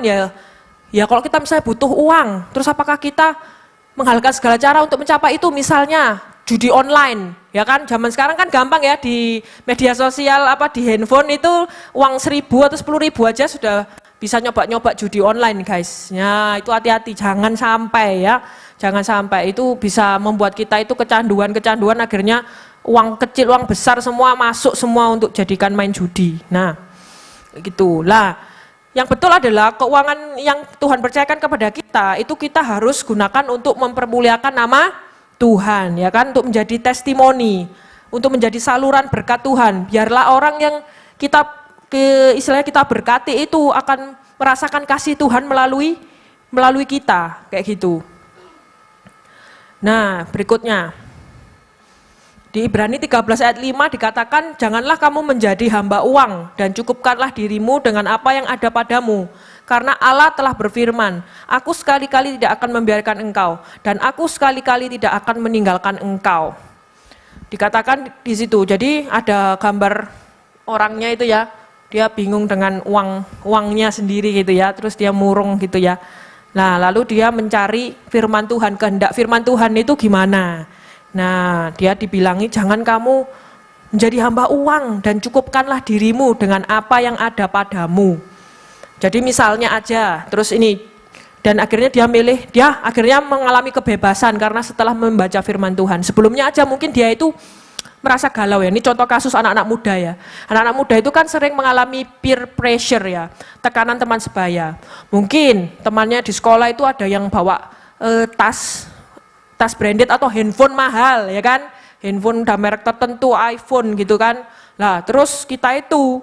ya kalau kita misalnya butuh uang, terus apakah kita menghalalkan segala cara untuk mencapai itu, misalnya judi online, ya kan, zaman sekarang kan gampang ya, di media sosial, di handphone itu uang 1.000 atau 10.000 aja sudah bisa nyoba-nyoba judi online guys. Ya itu hati-hati, jangan sampai ya, jangan sampai itu bisa membuat kita itu kecanduan akhirnya uang kecil, uang besar semua masuk semua untuk jadikan main judi. Nah gitulah. Yang betul adalah keuangan yang Tuhan percayakan kepada kita, itu kita harus gunakan untuk mempermuliakan nama Tuhan, ya kan, untuk menjadi testimoni, untuk menjadi saluran berkat Tuhan. Biarlah orang yang istilahnya kita berkati itu akan merasakan kasih Tuhan melalui kita, kayak gitu. Nah, berikutnya. Di Ibrani 13 ayat 5 dikatakan, janganlah kamu menjadi hamba uang dan cukupkanlah dirimu dengan apa yang ada padamu. Karena Allah telah berfirman, aku sekali-kali tidak akan membiarkan engkau dan aku sekali-kali tidak akan meninggalkan engkau. Dikatakan di situ, jadi ada gambar orangnya itu ya, dia bingung dengan uangnya sendiri gitu ya, terus dia murung gitu ya. Nah lalu dia mencari firman Tuhan, kehendak firman Tuhan itu gimana. Nah, dia dibilangi jangan kamu menjadi hamba uang dan cukupkanlah dirimu dengan apa yang ada padamu. Jadi misalnya aja, terus ini, dan akhirnya dia akhirnya mengalami kebebasan karena setelah membaca firman Tuhan. Sebelumnya aja mungkin dia itu merasa galau ya, ini contoh kasus anak-anak muda ya. Anak-anak muda itu kan sering mengalami peer pressure ya, tekanan teman sebaya. Mungkin temannya di sekolah itu ada yang bawa tas branded atau handphone mahal ya kan, handphone udah merek tertentu, iPhone gitu kan. Nah terus kita itu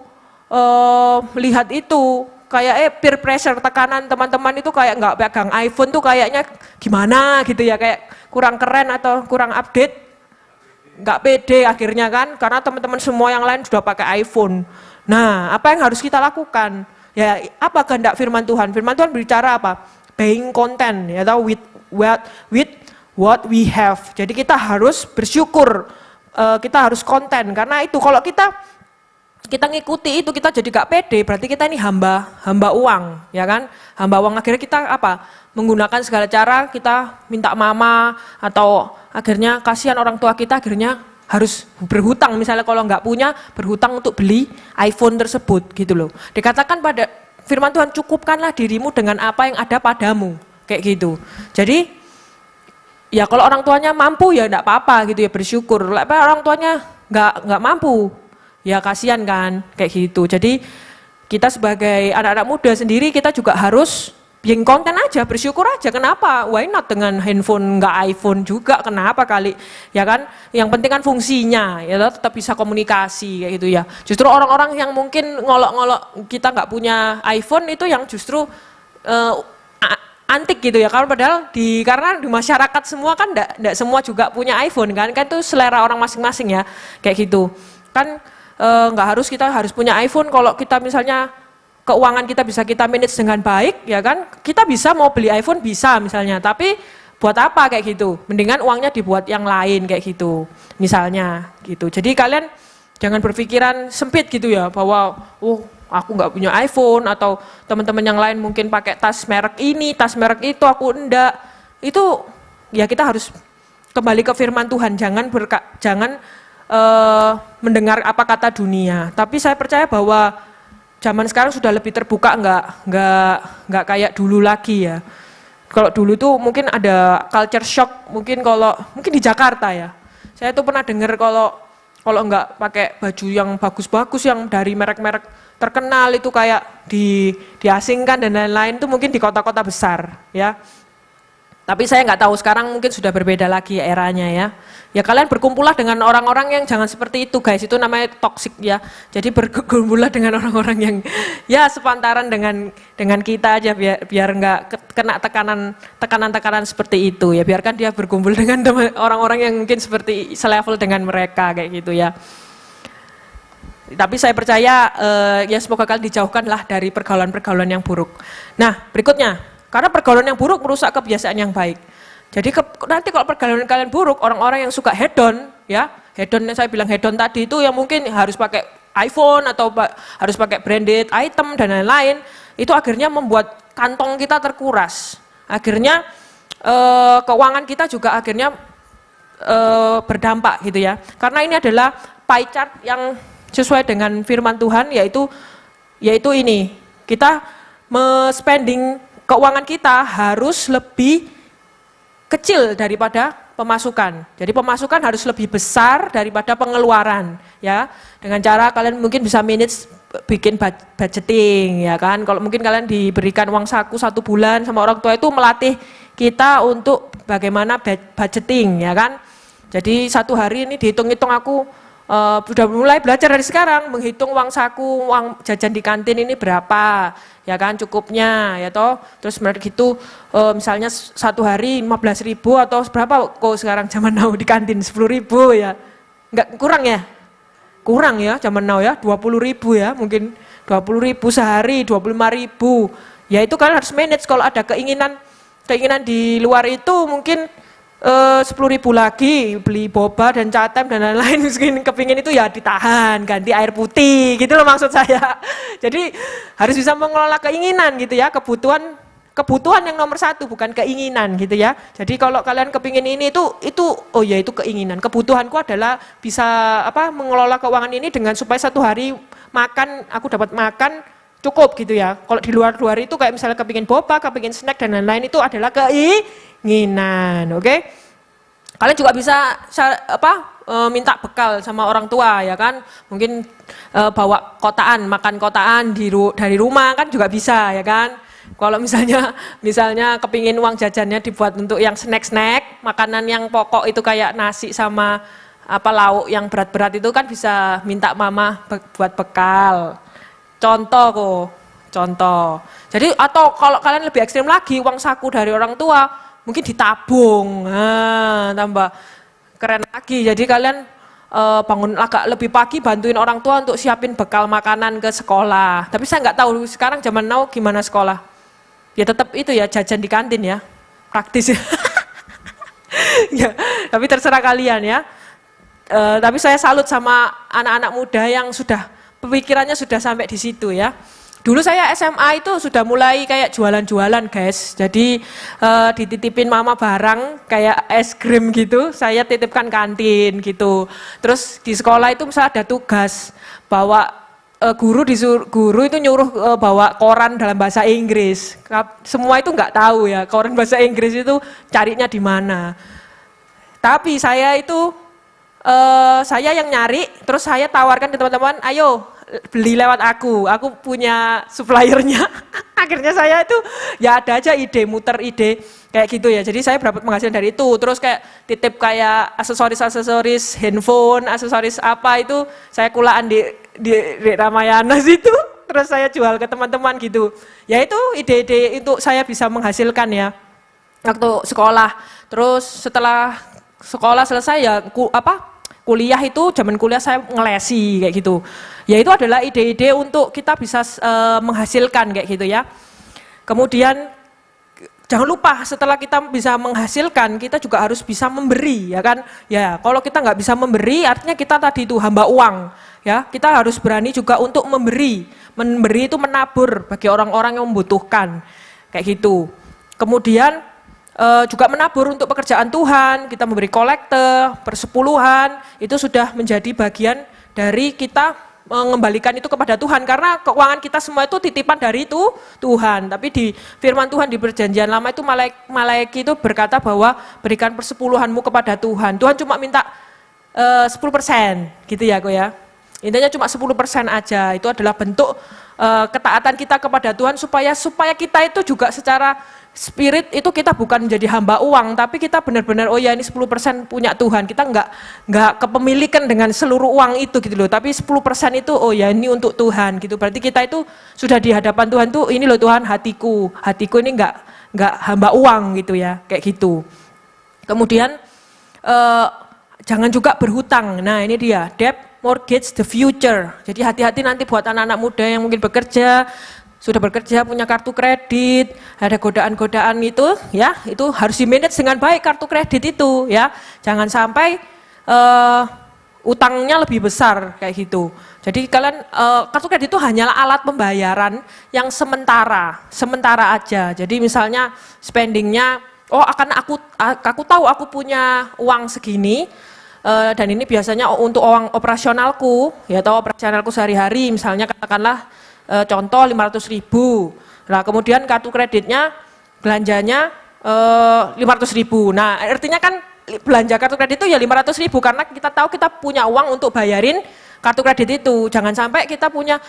melihat itu kayak peer pressure, tekanan teman-teman itu kayak nggak pegang iPhone tuh kayaknya gimana gitu ya, kayak kurang keren atau kurang update, nggak pede akhirnya kan, karena teman-teman semua yang lain sudah pakai iPhone. Nah apa yang harus kita lakukan? Ya apa kehendak firman Tuhan? Firman Tuhan berbicara apa? Being content ya, atau with what we have. Jadi kita harus bersyukur, kita harus konten, karena itu kalau kita ngikuti itu kita jadi gak pede, berarti kita ini hamba uang, ya kan? Hamba uang, akhirnya kita menggunakan segala cara, kita minta mama, atau akhirnya kasihan orang tua kita, akhirnya harus berhutang, misalnya kalau nggak punya, berhutang untuk beli iPhone tersebut gitu loh. Dikatakan pada firman Tuhan, cukupkanlah dirimu dengan apa yang ada padamu, kayak gitu. Jadi ya kalau orang tuanya mampu ya enggak apa-apa gitu ya, bersyukur. Kalau orang tuanya enggak mampu, ya kasihan kan, kayak gitu. Jadi kita sebagai anak-anak muda sendiri, kita juga harus bikin konten aja, bersyukur aja. Kenapa? Why not dengan handphone enggak iPhone juga, kenapa kali? Ya kan, yang penting kan fungsinya, ya tetap bisa komunikasi kayak gitu ya. Justru orang-orang yang mungkin ngolok-ngolok kita enggak punya iPhone itu yang justru antik gitu ya. Kalau padahal karena di masyarakat semua kan enggak semua juga punya iPhone kan itu selera orang masing-masing ya kayak gitu. Kan nggak harus kita harus punya iPhone kalau kita misalnya keuangan kita bisa kita manage dengan baik ya kan. Kita bisa mau beli iPhone bisa misalnya, tapi buat apa kayak gitu? Mendingan uangnya dibuat yang lain kayak gitu. Misalnya gitu. Jadi kalian jangan berpikiran sempit gitu ya bahwa aku nggak punya iPhone atau teman-teman yang lain mungkin pakai tas merek ini, tas merek itu, aku enggak. Itu ya kita harus kembali ke firman Tuhan, jangan mendengar apa kata dunia. Tapi saya percaya bahwa zaman sekarang sudah lebih terbuka, nggak kayak dulu lagi ya. Kalau dulu tuh mungkin ada culture shock, mungkin di Jakarta ya. Saya tuh pernah dengar kalau nggak pakai baju yang bagus-bagus yang dari merek-merek terkenal itu kayak diasingkan dan lain-lain, itu mungkin di kota-kota besar ya. Tapi saya nggak tahu sekarang mungkin sudah berbeda lagi eranya ya. Ya kalian berkumpullah dengan orang-orang yang jangan seperti itu guys, itu namanya toksik ya. Jadi berkumpullah dengan orang-orang yang ya sepantaran dengan kita aja biar nggak kena tekanan seperti itu ya. Biarkan dia berkumpul dengan orang-orang yang mungkin seperti selevel dengan mereka kayak gitu ya. Tapi saya percaya ya semoga kalian dijauhkanlah dari pergaulan-pergaulan yang buruk. Nah berikutnya, karena pergaulan yang buruk merusak kebiasaan yang baik. Jadi nanti kalau pergaulan kalian buruk, orang-orang yang suka hedon, ya hedon yang saya bilang hedon tadi itu yang mungkin harus pakai iPhone atau harus pakai branded item dan lain-lain, itu akhirnya membuat kantong kita terkuras. Akhirnya keuangan kita juga akhirnya berdampak gitu ya. Karena ini adalah pie chart yang sesuai dengan firman Tuhan, yaitu ini, kita spending keuangan kita harus lebih kecil daripada pemasukan. Jadi pemasukan harus lebih besar daripada pengeluaran ya. Dengan cara kalian mungkin bisa manage bikin budgeting ya kan. Kalau mungkin kalian diberikan uang saku 1 bulan sama orang tua, itu melatih kita untuk bagaimana budgeting ya kan. Jadi 1 hari ini dihitung-hitung, aku sudah mulai belajar dari sekarang menghitung uang saku, uang jajan di kantin ini berapa, ya kan cukupnya, ya toh. Terus gitu, misalnya 1 hari 15.000 atau berapa kok sekarang zaman now di kantin 10.000 ya, nggak kurang ya? Kurang ya zaman now ya, 20.000 ya, mungkin 20.000 sehari, 25.000. Ya itu kalian harus manage. Kalau ada keinginan di luar itu mungkin 10.000 lagi beli boba dan catem dan lain-lain, mungkin kepingin itu ya ditahan, ganti air putih gitu loh maksud saya. Jadi harus bisa mengelola keinginan gitu ya, kebutuhan yang nomor 1 bukan keinginan gitu ya. Jadi kalau kalian kepingin ini itu oh ya itu keinginan. Kebutuhanku adalah bisa mengelola keuangan ini dengan supaya 1 hari makan, aku dapat makan cukup gitu ya. Kalau di luar itu kayak misalnya kepingin boba, kepingin snack dan lain-lain, itu adalah keinginan, oke? Kalian juga bisa minta bekal sama orang tua ya kan? Mungkin bawa kotaan, makan kotaan dari rumah kan juga bisa ya kan? Kalau misalnya kepingin uang jajannya dibuat untuk yang snack-snack, makanan yang pokok itu kayak nasi sama lauk yang berat-berat itu kan bisa minta mama buat bekal. Contoh. Jadi atau kalau kalian lebih ekstrim lagi, uang saku dari orang tua mungkin ditabung, tambah keren lagi. Jadi kalian bangun agak lebih pagi, bantuin orang tua untuk siapin bekal makanan ke sekolah. Tapi saya nggak tahu sekarang zaman now gimana sekolah. Ya tetap itu ya, jajan di kantin ya, praktis ya. Ya, tapi terserah kalian ya. Tapi saya salut sama anak-anak muda yang pemikirannya sudah sampai di situ ya. Dulu saya SMA itu sudah mulai kayak jualan-jualan guys. Jadi dititipin mama barang kayak es krim gitu, saya titipkan kantin gitu. Terus di sekolah itu misalnya ada tugas bawa guru itu nyuruh bawa koran dalam bahasa Inggris. Semua itu nggak tahu ya, koran bahasa Inggris itu carinya di mana. Tapi saya itu saya yang nyari, terus saya tawarkan ke teman-teman, ayo beli lewat aku punya suppliernya. Akhirnya saya itu ya ada aja muter ide kayak gitu ya. Jadi saya dapat penghasilan dari itu. Terus kayak titip kayak aksesoris handphone, aksesoris apa itu saya kulaan di Ramayana situ. terus saya jual ke teman-teman gitu. Ya itu ide-ide untuk saya bisa menghasilkan ya waktu sekolah. Terus setelah sekolah selesai ya kuliah itu, zaman kuliah saya ngelesi kayak gitu. Ya itu adalah ide-ide untuk kita bisa menghasilkan kayak gitu ya. Kemudian jangan lupa setelah kita bisa menghasilkan, kita juga harus bisa memberi, ya kan? Ya, kalau kita nggak bisa memberi, artinya kita tadi itu hamba uang, ya. Kita harus berani juga untuk memberi. Memberi itu menabur bagi orang-orang yang membutuhkan, kayak gitu. Kemudian juga menabur untuk pekerjaan Tuhan, kita memberi kolekte, persepuluhan, itu sudah menjadi bagian dari kita mengembalikan itu kepada Tuhan, karena keuangan kita semua itu titipan dari itu Tuhan. Tapi di firman Tuhan di perjanjian lama itu Malaiki itu berkata bahwa berikan persepuluhanmu kepada Tuhan. Tuhan cuma minta 10% gitu ya kok ya. Intinya cuma 10% aja. Itu adalah bentuk ketaatan kita kepada Tuhan supaya kita itu juga secara spirit itu kita bukan menjadi hamba uang, tapi kita benar-benar oh ya ini 10% punya Tuhan. Kita enggak kepemilikan dengan seluruh uang itu gitu loh, tapi 10% itu oh ya ini untuk Tuhan gitu. Berarti kita itu sudah di hadapan Tuhan tuh, ini loh Tuhan hatiku ini enggak hamba uang gitu ya, kayak gitu. Kemudian jangan juga berhutang. Nah ini dia, debt mortgage the future. Jadi hati-hati nanti buat anak-anak muda yang mungkin sudah bekerja, punya kartu kredit, ada godaan-godaan itu, ya, itu harus di-manage dengan baik kartu kredit itu, ya. Jangan sampai utangnya lebih besar kayak gitu. Jadi kalian kartu kredit itu hanyalah alat pembayaran yang sementara aja. Jadi misalnya spendingnya, aku tahu aku punya uang segini. Dan ini biasanya untuk uang operasionalku, ya, atau operasionalku sehari-hari, misalnya katakanlah contoh 500.000. Nah kemudian kartu kreditnya belanjanya 500.000. Nah artinya kan belanja kartu kredit itu ya 500.000 karena kita tahu kita punya uang untuk bayarin kartu kredit itu. Jangan sampai kita punya,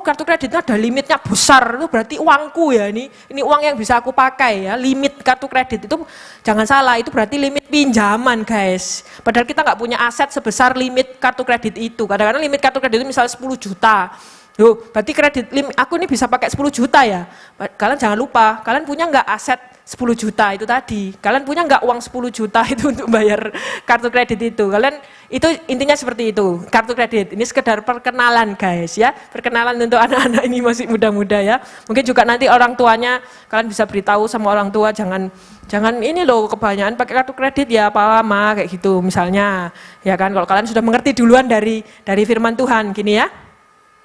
kartu kreditnya ada limitnya besar, itu berarti uangku ya, ini uang yang bisa aku pakai ya. Limit kartu kredit itu jangan salah, itu berarti limit pinjaman guys. Padahal kita nggak punya aset sebesar limit kartu kredit itu. Kadang-kadang limit kartu kredit itu misalnya 10 juta. Berarti kredit aku ini bisa pakai 10 juta ya. Kalian jangan lupa, kalian punya nggak aset 10 juta itu tadi? Kalian punya nggak uang 10 juta itu untuk bayar kartu kredit itu? Kalian itu intinya seperti itu, kartu kredit. Ini sekedar perkenalan guys ya, perkenalan untuk anak-anak ini masih muda-muda ya. Mungkin juga nanti orang tuanya kalian bisa beritahu sama orang tua, jangan ini loh kebanyakan pakai kartu kredit ya Pak Mama kayak gitu misalnya. Ya kan, kalau kalian sudah mengerti duluan dari firman Tuhan gini ya.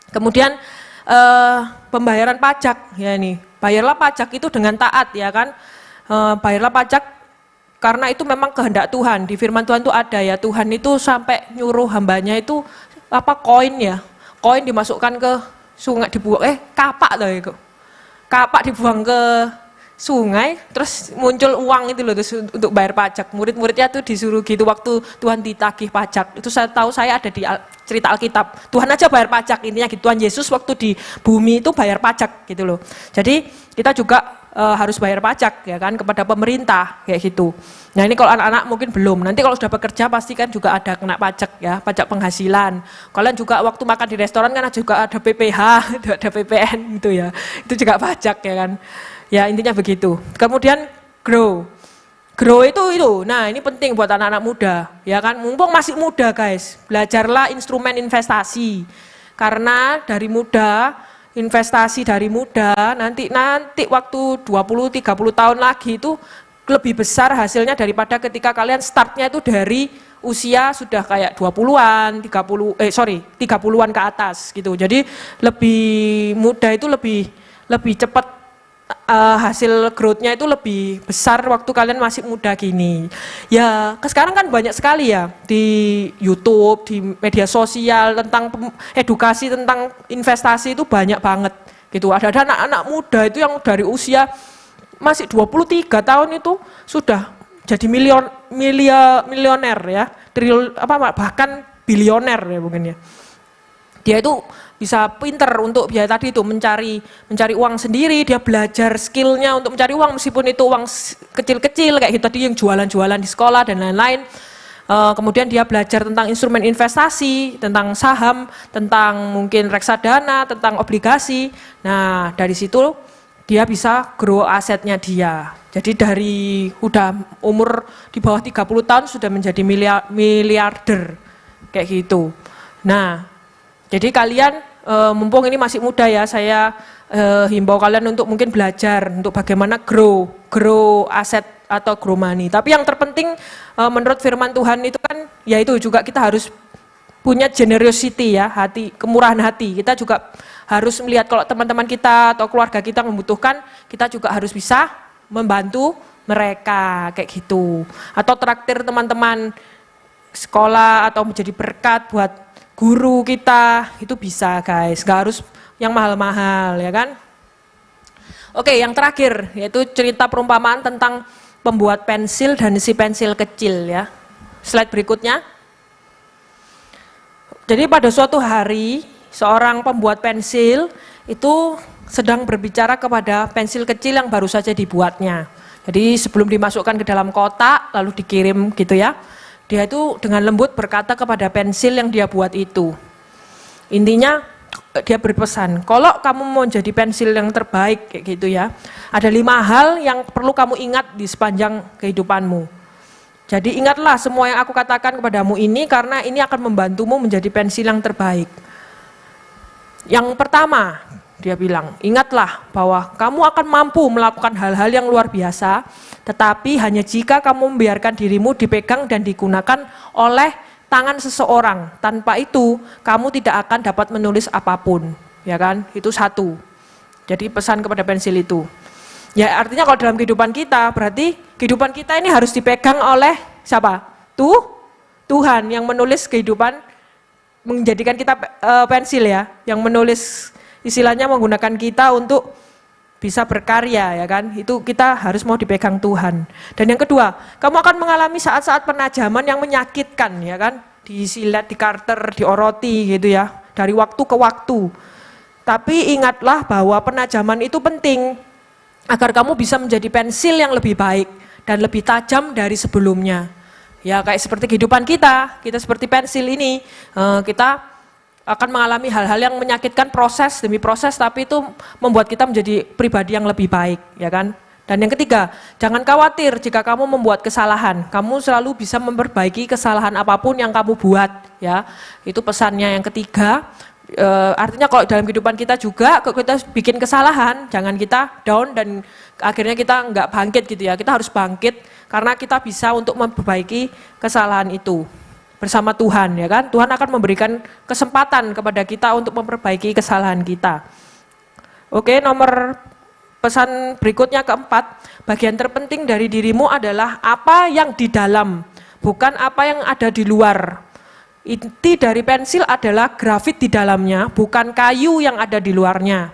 Kemudian pembayaran pajak ya ini, bayarlah pajak itu dengan taat ya kan, bayarlah pajak karena itu memang kehendak Tuhan. Di firman Tuhan itu ada ya, Tuhan itu sampai nyuruh hambanya itu koin ya, koin dimasukkan ke sungai, dibuang kapak loh itu, kapak dibuang ke sungai, terus muncul uang itu loh terus untuk bayar pajak. Murid-muridnya tuh disuruh gitu waktu Tuhan ditagih pajak. Itu saya tahu, saya ada di cerita Alkitab. Tuhan aja bayar pajak, intinya gitu. Tuhan Yesus waktu di bumi itu bayar pajak gitu loh. Jadi kita juga harus bayar pajak ya kan kepada pemerintah kayak gitu. Nah ini kalau anak-anak mungkin belum. Nanti kalau sudah bekerja pasti kan juga ada kena pajak ya, pajak penghasilan. Kalian juga waktu makan di restoran kan juga ada PPH, ada PPN gitu ya. Itu juga pajak ya kan. Ya intinya begitu. Kemudian grow itu. Nah ini penting buat anak-anak muda, ya kan. Mumpung masih muda guys, belajarlah instrumen investasi. Karena dari muda, investasi dari muda, nanti waktu 20-30 tahun lagi itu lebih besar hasilnya daripada ketika kalian startnya itu dari usia sudah kayak 20-an, 30-an ke atas gitu. Jadi lebih muda itu lebih cepat. Hasil growth-nya itu lebih besar waktu kalian masih muda gini. Ya, sekarang kan banyak sekali ya di YouTube, di media sosial tentang edukasi tentang investasi itu banyak banget gitu. Ada anak-anak muda itu yang dari usia masih 23 tahun itu sudah jadi milioner ya, bahkan bilioner ya mungkin ya. Dia itu bisa pinter untuk dia tadi itu mencari uang sendiri, dia belajar skillnya untuk mencari uang meskipun itu uang kecil-kecil kayak gitu tadi yang jualan-jualan di sekolah dan lain-lain. kemudian dia belajar tentang instrumen investasi, tentang saham, tentang mungkin reksadana, tentang obligasi. Nah, dari situ dia bisa grow asetnya dia. Jadi dari udah umur di bawah 30 tahun sudah menjadi miliarder, kayak gitu. Nah, jadi kalian mumpung ini masih muda ya, saya himbau kalian untuk mungkin belajar untuk bagaimana grow aset atau grow money. Tapi yang terpenting menurut firman Tuhan itu kan, yaitu juga kita harus punya generosity ya, hati, kemurahan hati. Kita juga harus melihat kalau teman-teman kita atau keluarga kita membutuhkan, kita juga harus bisa membantu mereka kayak gitu. Atau traktir teman-teman sekolah atau menjadi berkat buat guru kita, itu bisa guys, gak harus yang mahal-mahal ya kan. Oke, yang terakhir yaitu cerita perumpamaan tentang pembuat pensil dan si pensil kecil ya. Slide berikutnya. Jadi pada suatu hari seorang pembuat pensil itu sedang berbicara kepada pensil kecil yang baru saja dibuatnya. Jadi sebelum dimasukkan ke dalam kotak lalu dikirim gitu ya, dia itu dengan lembut berkata kepada pensil yang dia buat itu. Intinya dia berpesan, kalau kamu mau jadi pensil yang terbaik kayak gitu ya, ada 5 hal yang perlu kamu ingat di sepanjang kehidupanmu. Jadi ingatlah semua yang aku katakan kepadamu ini karena ini akan membantumu menjadi pensil yang terbaik. Yang pertama, dia bilang, ingatlah bahwa kamu akan mampu melakukan hal-hal yang luar biasa, tetapi hanya jika kamu membiarkan dirimu dipegang dan digunakan oleh tangan seseorang. Tanpa itu, kamu tidak akan dapat menulis apapun. Ya kan? Itu satu. Jadi pesan kepada pensil itu. Ya artinya kalau dalam kehidupan kita, berarti kehidupan kita ini harus dipegang oleh siapa? Tuhan yang menulis kehidupan, menjadikan kita pensil ya, yang menulis istilahnya menggunakan kita untuk bisa berkarya ya kan, itu kita harus mau dipegang Tuhan. Dan yang kedua, kamu akan mengalami saat-saat penajaman yang menyakitkan ya kan, disilet, dikarter, dioroti gitu ya, dari waktu ke waktu. Tapi ingatlah bahwa penajaman itu penting, agar kamu bisa menjadi pensil yang lebih baik dan lebih tajam dari sebelumnya. Ya kayak seperti kehidupan kita seperti pensil ini, kita akan mengalami hal-hal yang menyakitkan proses demi proses, tapi itu membuat kita menjadi pribadi yang lebih baik, ya kan? Dan yang ketiga, jangan khawatir jika kamu membuat kesalahan, kamu selalu bisa memperbaiki kesalahan apapun yang kamu buat, ya. Itu pesannya yang ketiga. Artinya kalau dalam kehidupan kita juga, kalau kita bikin kesalahan, jangan kita down dan akhirnya kita nggak bangkit gitu ya. Kita harus bangkit karena kita bisa untuk memperbaiki kesalahan itu bersama Tuhan ya kan. Tuhan akan memberikan kesempatan kepada kita untuk memperbaiki kesalahan kita. Oke, nomor pesan berikutnya keempat, bagian terpenting dari dirimu adalah apa yang di dalam, bukan apa yang ada di luar. Inti dari pensil adalah grafit di dalamnya, bukan kayu yang ada di luarnya.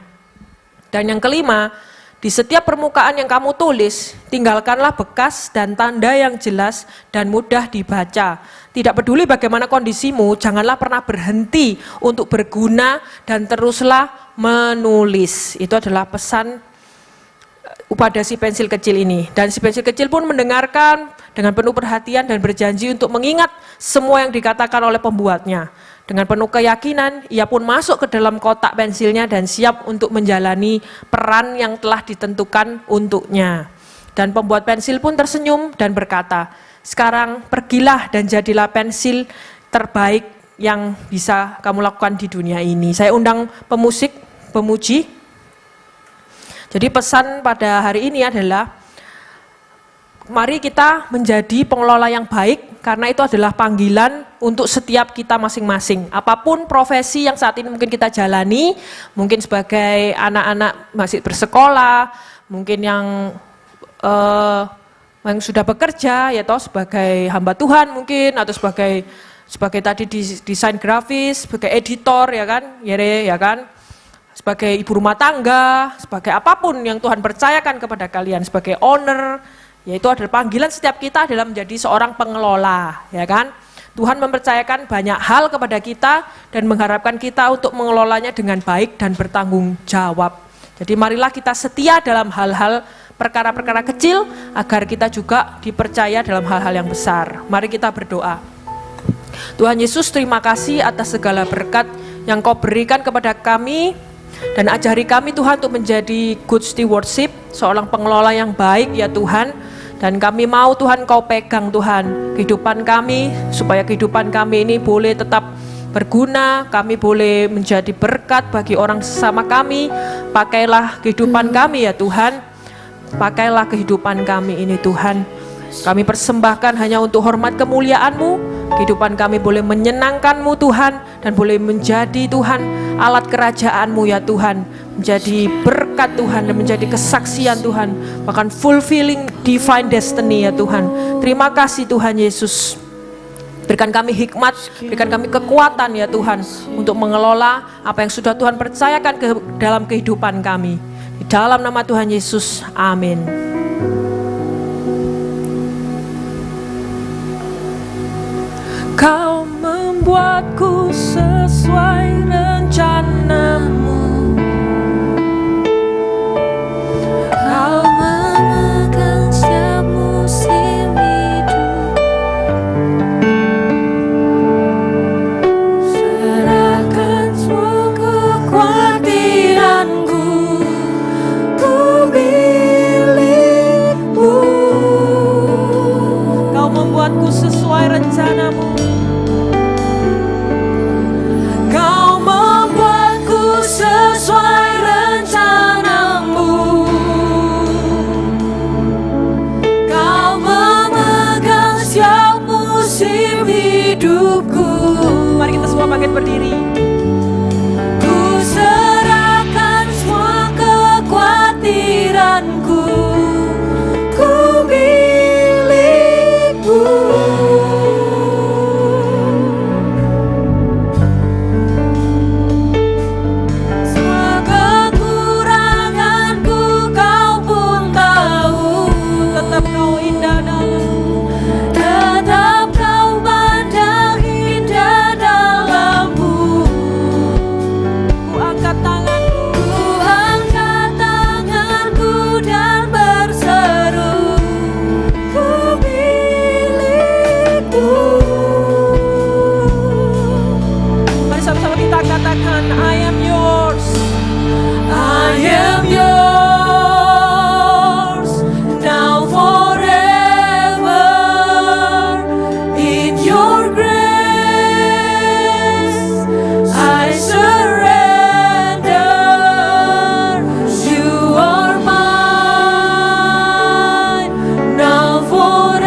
Dan yang kelima, di setiap permukaan yang kamu tulis, tinggalkanlah bekas dan tanda yang jelas dan mudah dibaca. Tidak peduli bagaimana kondisimu, janganlah pernah berhenti untuk berguna dan teruslah menulis. Itu adalah pesan pada si pensil kecil ini. Dan si pensil kecil pun mendengarkan dengan penuh perhatian dan berjanji untuk mengingat semua yang dikatakan oleh pembuatnya. Dengan penuh keyakinan, ia pun masuk ke dalam kotak pensilnya dan siap untuk menjalani peran yang telah ditentukan untuknya. Dan pembuat pensil pun tersenyum dan berkata, sekarang pergilah dan jadilah pensil terbaik yang bisa kamu lakukan di dunia ini. Saya undang pemuji. Jadi pesan pada hari ini adalah, mari kita menjadi pengelola yang baik, karena itu adalah panggilan untuk setiap kita masing-masing. Apapun profesi yang saat ini mungkin kita jalani, mungkin sebagai anak-anak masih bersekolah, mungkin yang sudah bekerja, ya toh sebagai hamba Tuhan mungkin, atau sebagai tadi desain grafis, sebagai editor ya kan, ya kan, sebagai ibu rumah tangga, sebagai apapun yang Tuhan percayakan kepada kalian, sebagai owner, yaitu adalah panggilan setiap kita adalah menjadi seorang pengelola, ya kan? Tuhan mempercayakan banyak hal kepada kita dan mengharapkan kita untuk mengelolanya dengan baik dan bertanggung jawab. Jadi marilah kita setia dalam hal-hal perkara-perkara kecil, agar kita juga dipercaya dalam hal-hal yang besar. Mari kita berdoa. Tuhan Yesus, terima kasih atas segala berkat yang Kau berikan kepada kami, dan ajari kami Tuhan untuk menjadi good stewardship, seorang pengelola yang baik ya Tuhan. Dan kami mau Tuhan Kau pegang Tuhan kehidupan kami, supaya kehidupan kami ini boleh tetap berguna, kami boleh menjadi berkat bagi orang sesama kami. Pakailah kehidupan kami ya Tuhan, pakailah kehidupan kami ini Tuhan. Kami persembahkan hanya untuk hormat kemuliaan-Mu. Kehidupan kami boleh menyenangkan-Mu Tuhan, dan boleh menjadi Tuhan alat kerajaan-Mu ya Tuhan, menjadi berkat Tuhan dan menjadi kesaksian Tuhan, bahkan fulfilling divine destiny ya Tuhan. Terima kasih Tuhan Yesus. Berikan kami hikmat, berikan kami kekuatan ya Tuhan, untuk mengelola apa yang sudah Tuhan percayakan dalam kehidupan kami. Di dalam nama Tuhan Yesus, amin. Kau membuatku sesuai rencana-Mu. Kau memegang setiap musim hidup. Serahkan semua kekhawatiranku, ku milik-Mu. Kau membuatku sesuai rencana-Mu. Mari kita semua bangkit berdiri. Ku serahkan semua kekhawatiranku, ku milik-Mu. Semua kekuranganku Kau pun tahu. Tetap Kau indah dalam, tetap Kau pandang indah dalam-Mu. Ku angkat tanganku dan berseru, ku milik-Mu. Mari sama-sama kita katakan, I am yours, I am yours, now forever, in your grace, I surrender, you are mine, now forever,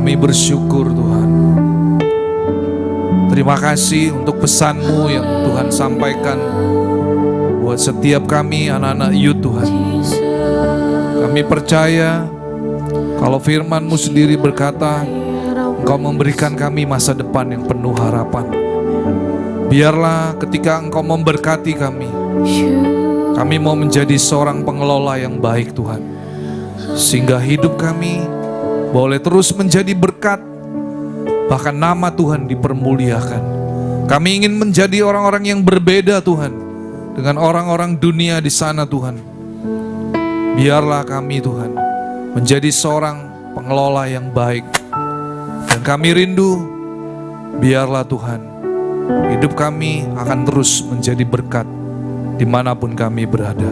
Kami bersyukur Tuhan. Terima kasih untuk pesan-Mu yang Tuhan sampaikan buat setiap kami anak-anak youth Tuhan. Kami percaya kalau firman-Mu sendiri berkata, Engkau memberikan kami masa depan yang penuh harapan. Biarlah ketika Engkau memberkati kami mau menjadi seorang pengelola yang baik Tuhan. Sehingga hidup kami boleh terus menjadi berkat, bahkan nama Tuhan dipermuliakan. Kami ingin menjadi orang-orang yang berbeda Tuhan dengan orang-orang dunia di sana Tuhan. Biarlah kami Tuhan menjadi seorang pengelola yang baik. Dan kami rindu, biarlah Tuhan hidup kami akan terus menjadi berkat dimanapun kami berada.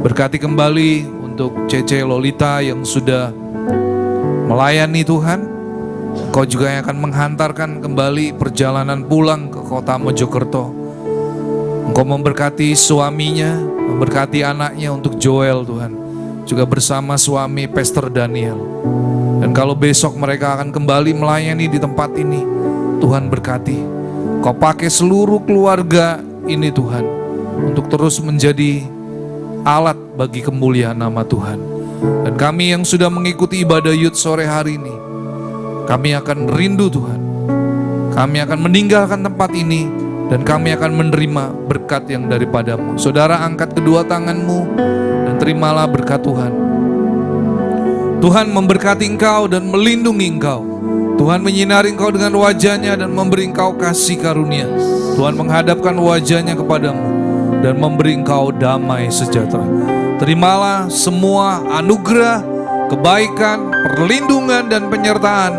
Berkati kembali untuk Cece Lolita yang sudah melayani Tuhan. Engkau juga yang akan menghantarkan kembali perjalanan pulang ke kota Mojokerto. Engkau memberkati suaminya, memberkati anaknya untuk Joel Tuhan, juga bersama suami Pastor Daniel. Dan kalau besok mereka akan kembali melayani di tempat ini, Tuhan berkati. Kau pakai seluruh keluarga ini Tuhan untuk terus menjadi alat bagi kemuliaan nama Tuhan. Dan kami yang sudah mengikuti ibadah youth sore hari ini, kami akan rindu Tuhan. Kami akan meninggalkan tempat ini dan kami akan menerima berkat yang daripada-Mu. Saudara, angkat kedua tangan-Mu dan terimalah berkat Tuhan. Tuhan memberkati engkau dan melindungi engkau. Tuhan menyinari engkau dengan wajah-Nya dan memberi engkau kasih karunia. Tuhan menghadapkan wajah-Nya kepadamu dan memberi engkau damai sejahtera. Terimalah semua anugerah, kebaikan, perlindungan dan penyertaan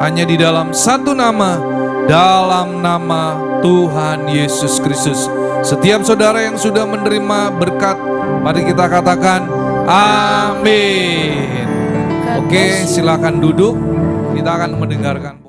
hanya di dalam satu nama, dalam nama Tuhan Yesus Kristus. Setiap saudara yang sudah menerima berkat, mari kita katakan amin. Oke, silakan duduk. Kita akan mendengarkan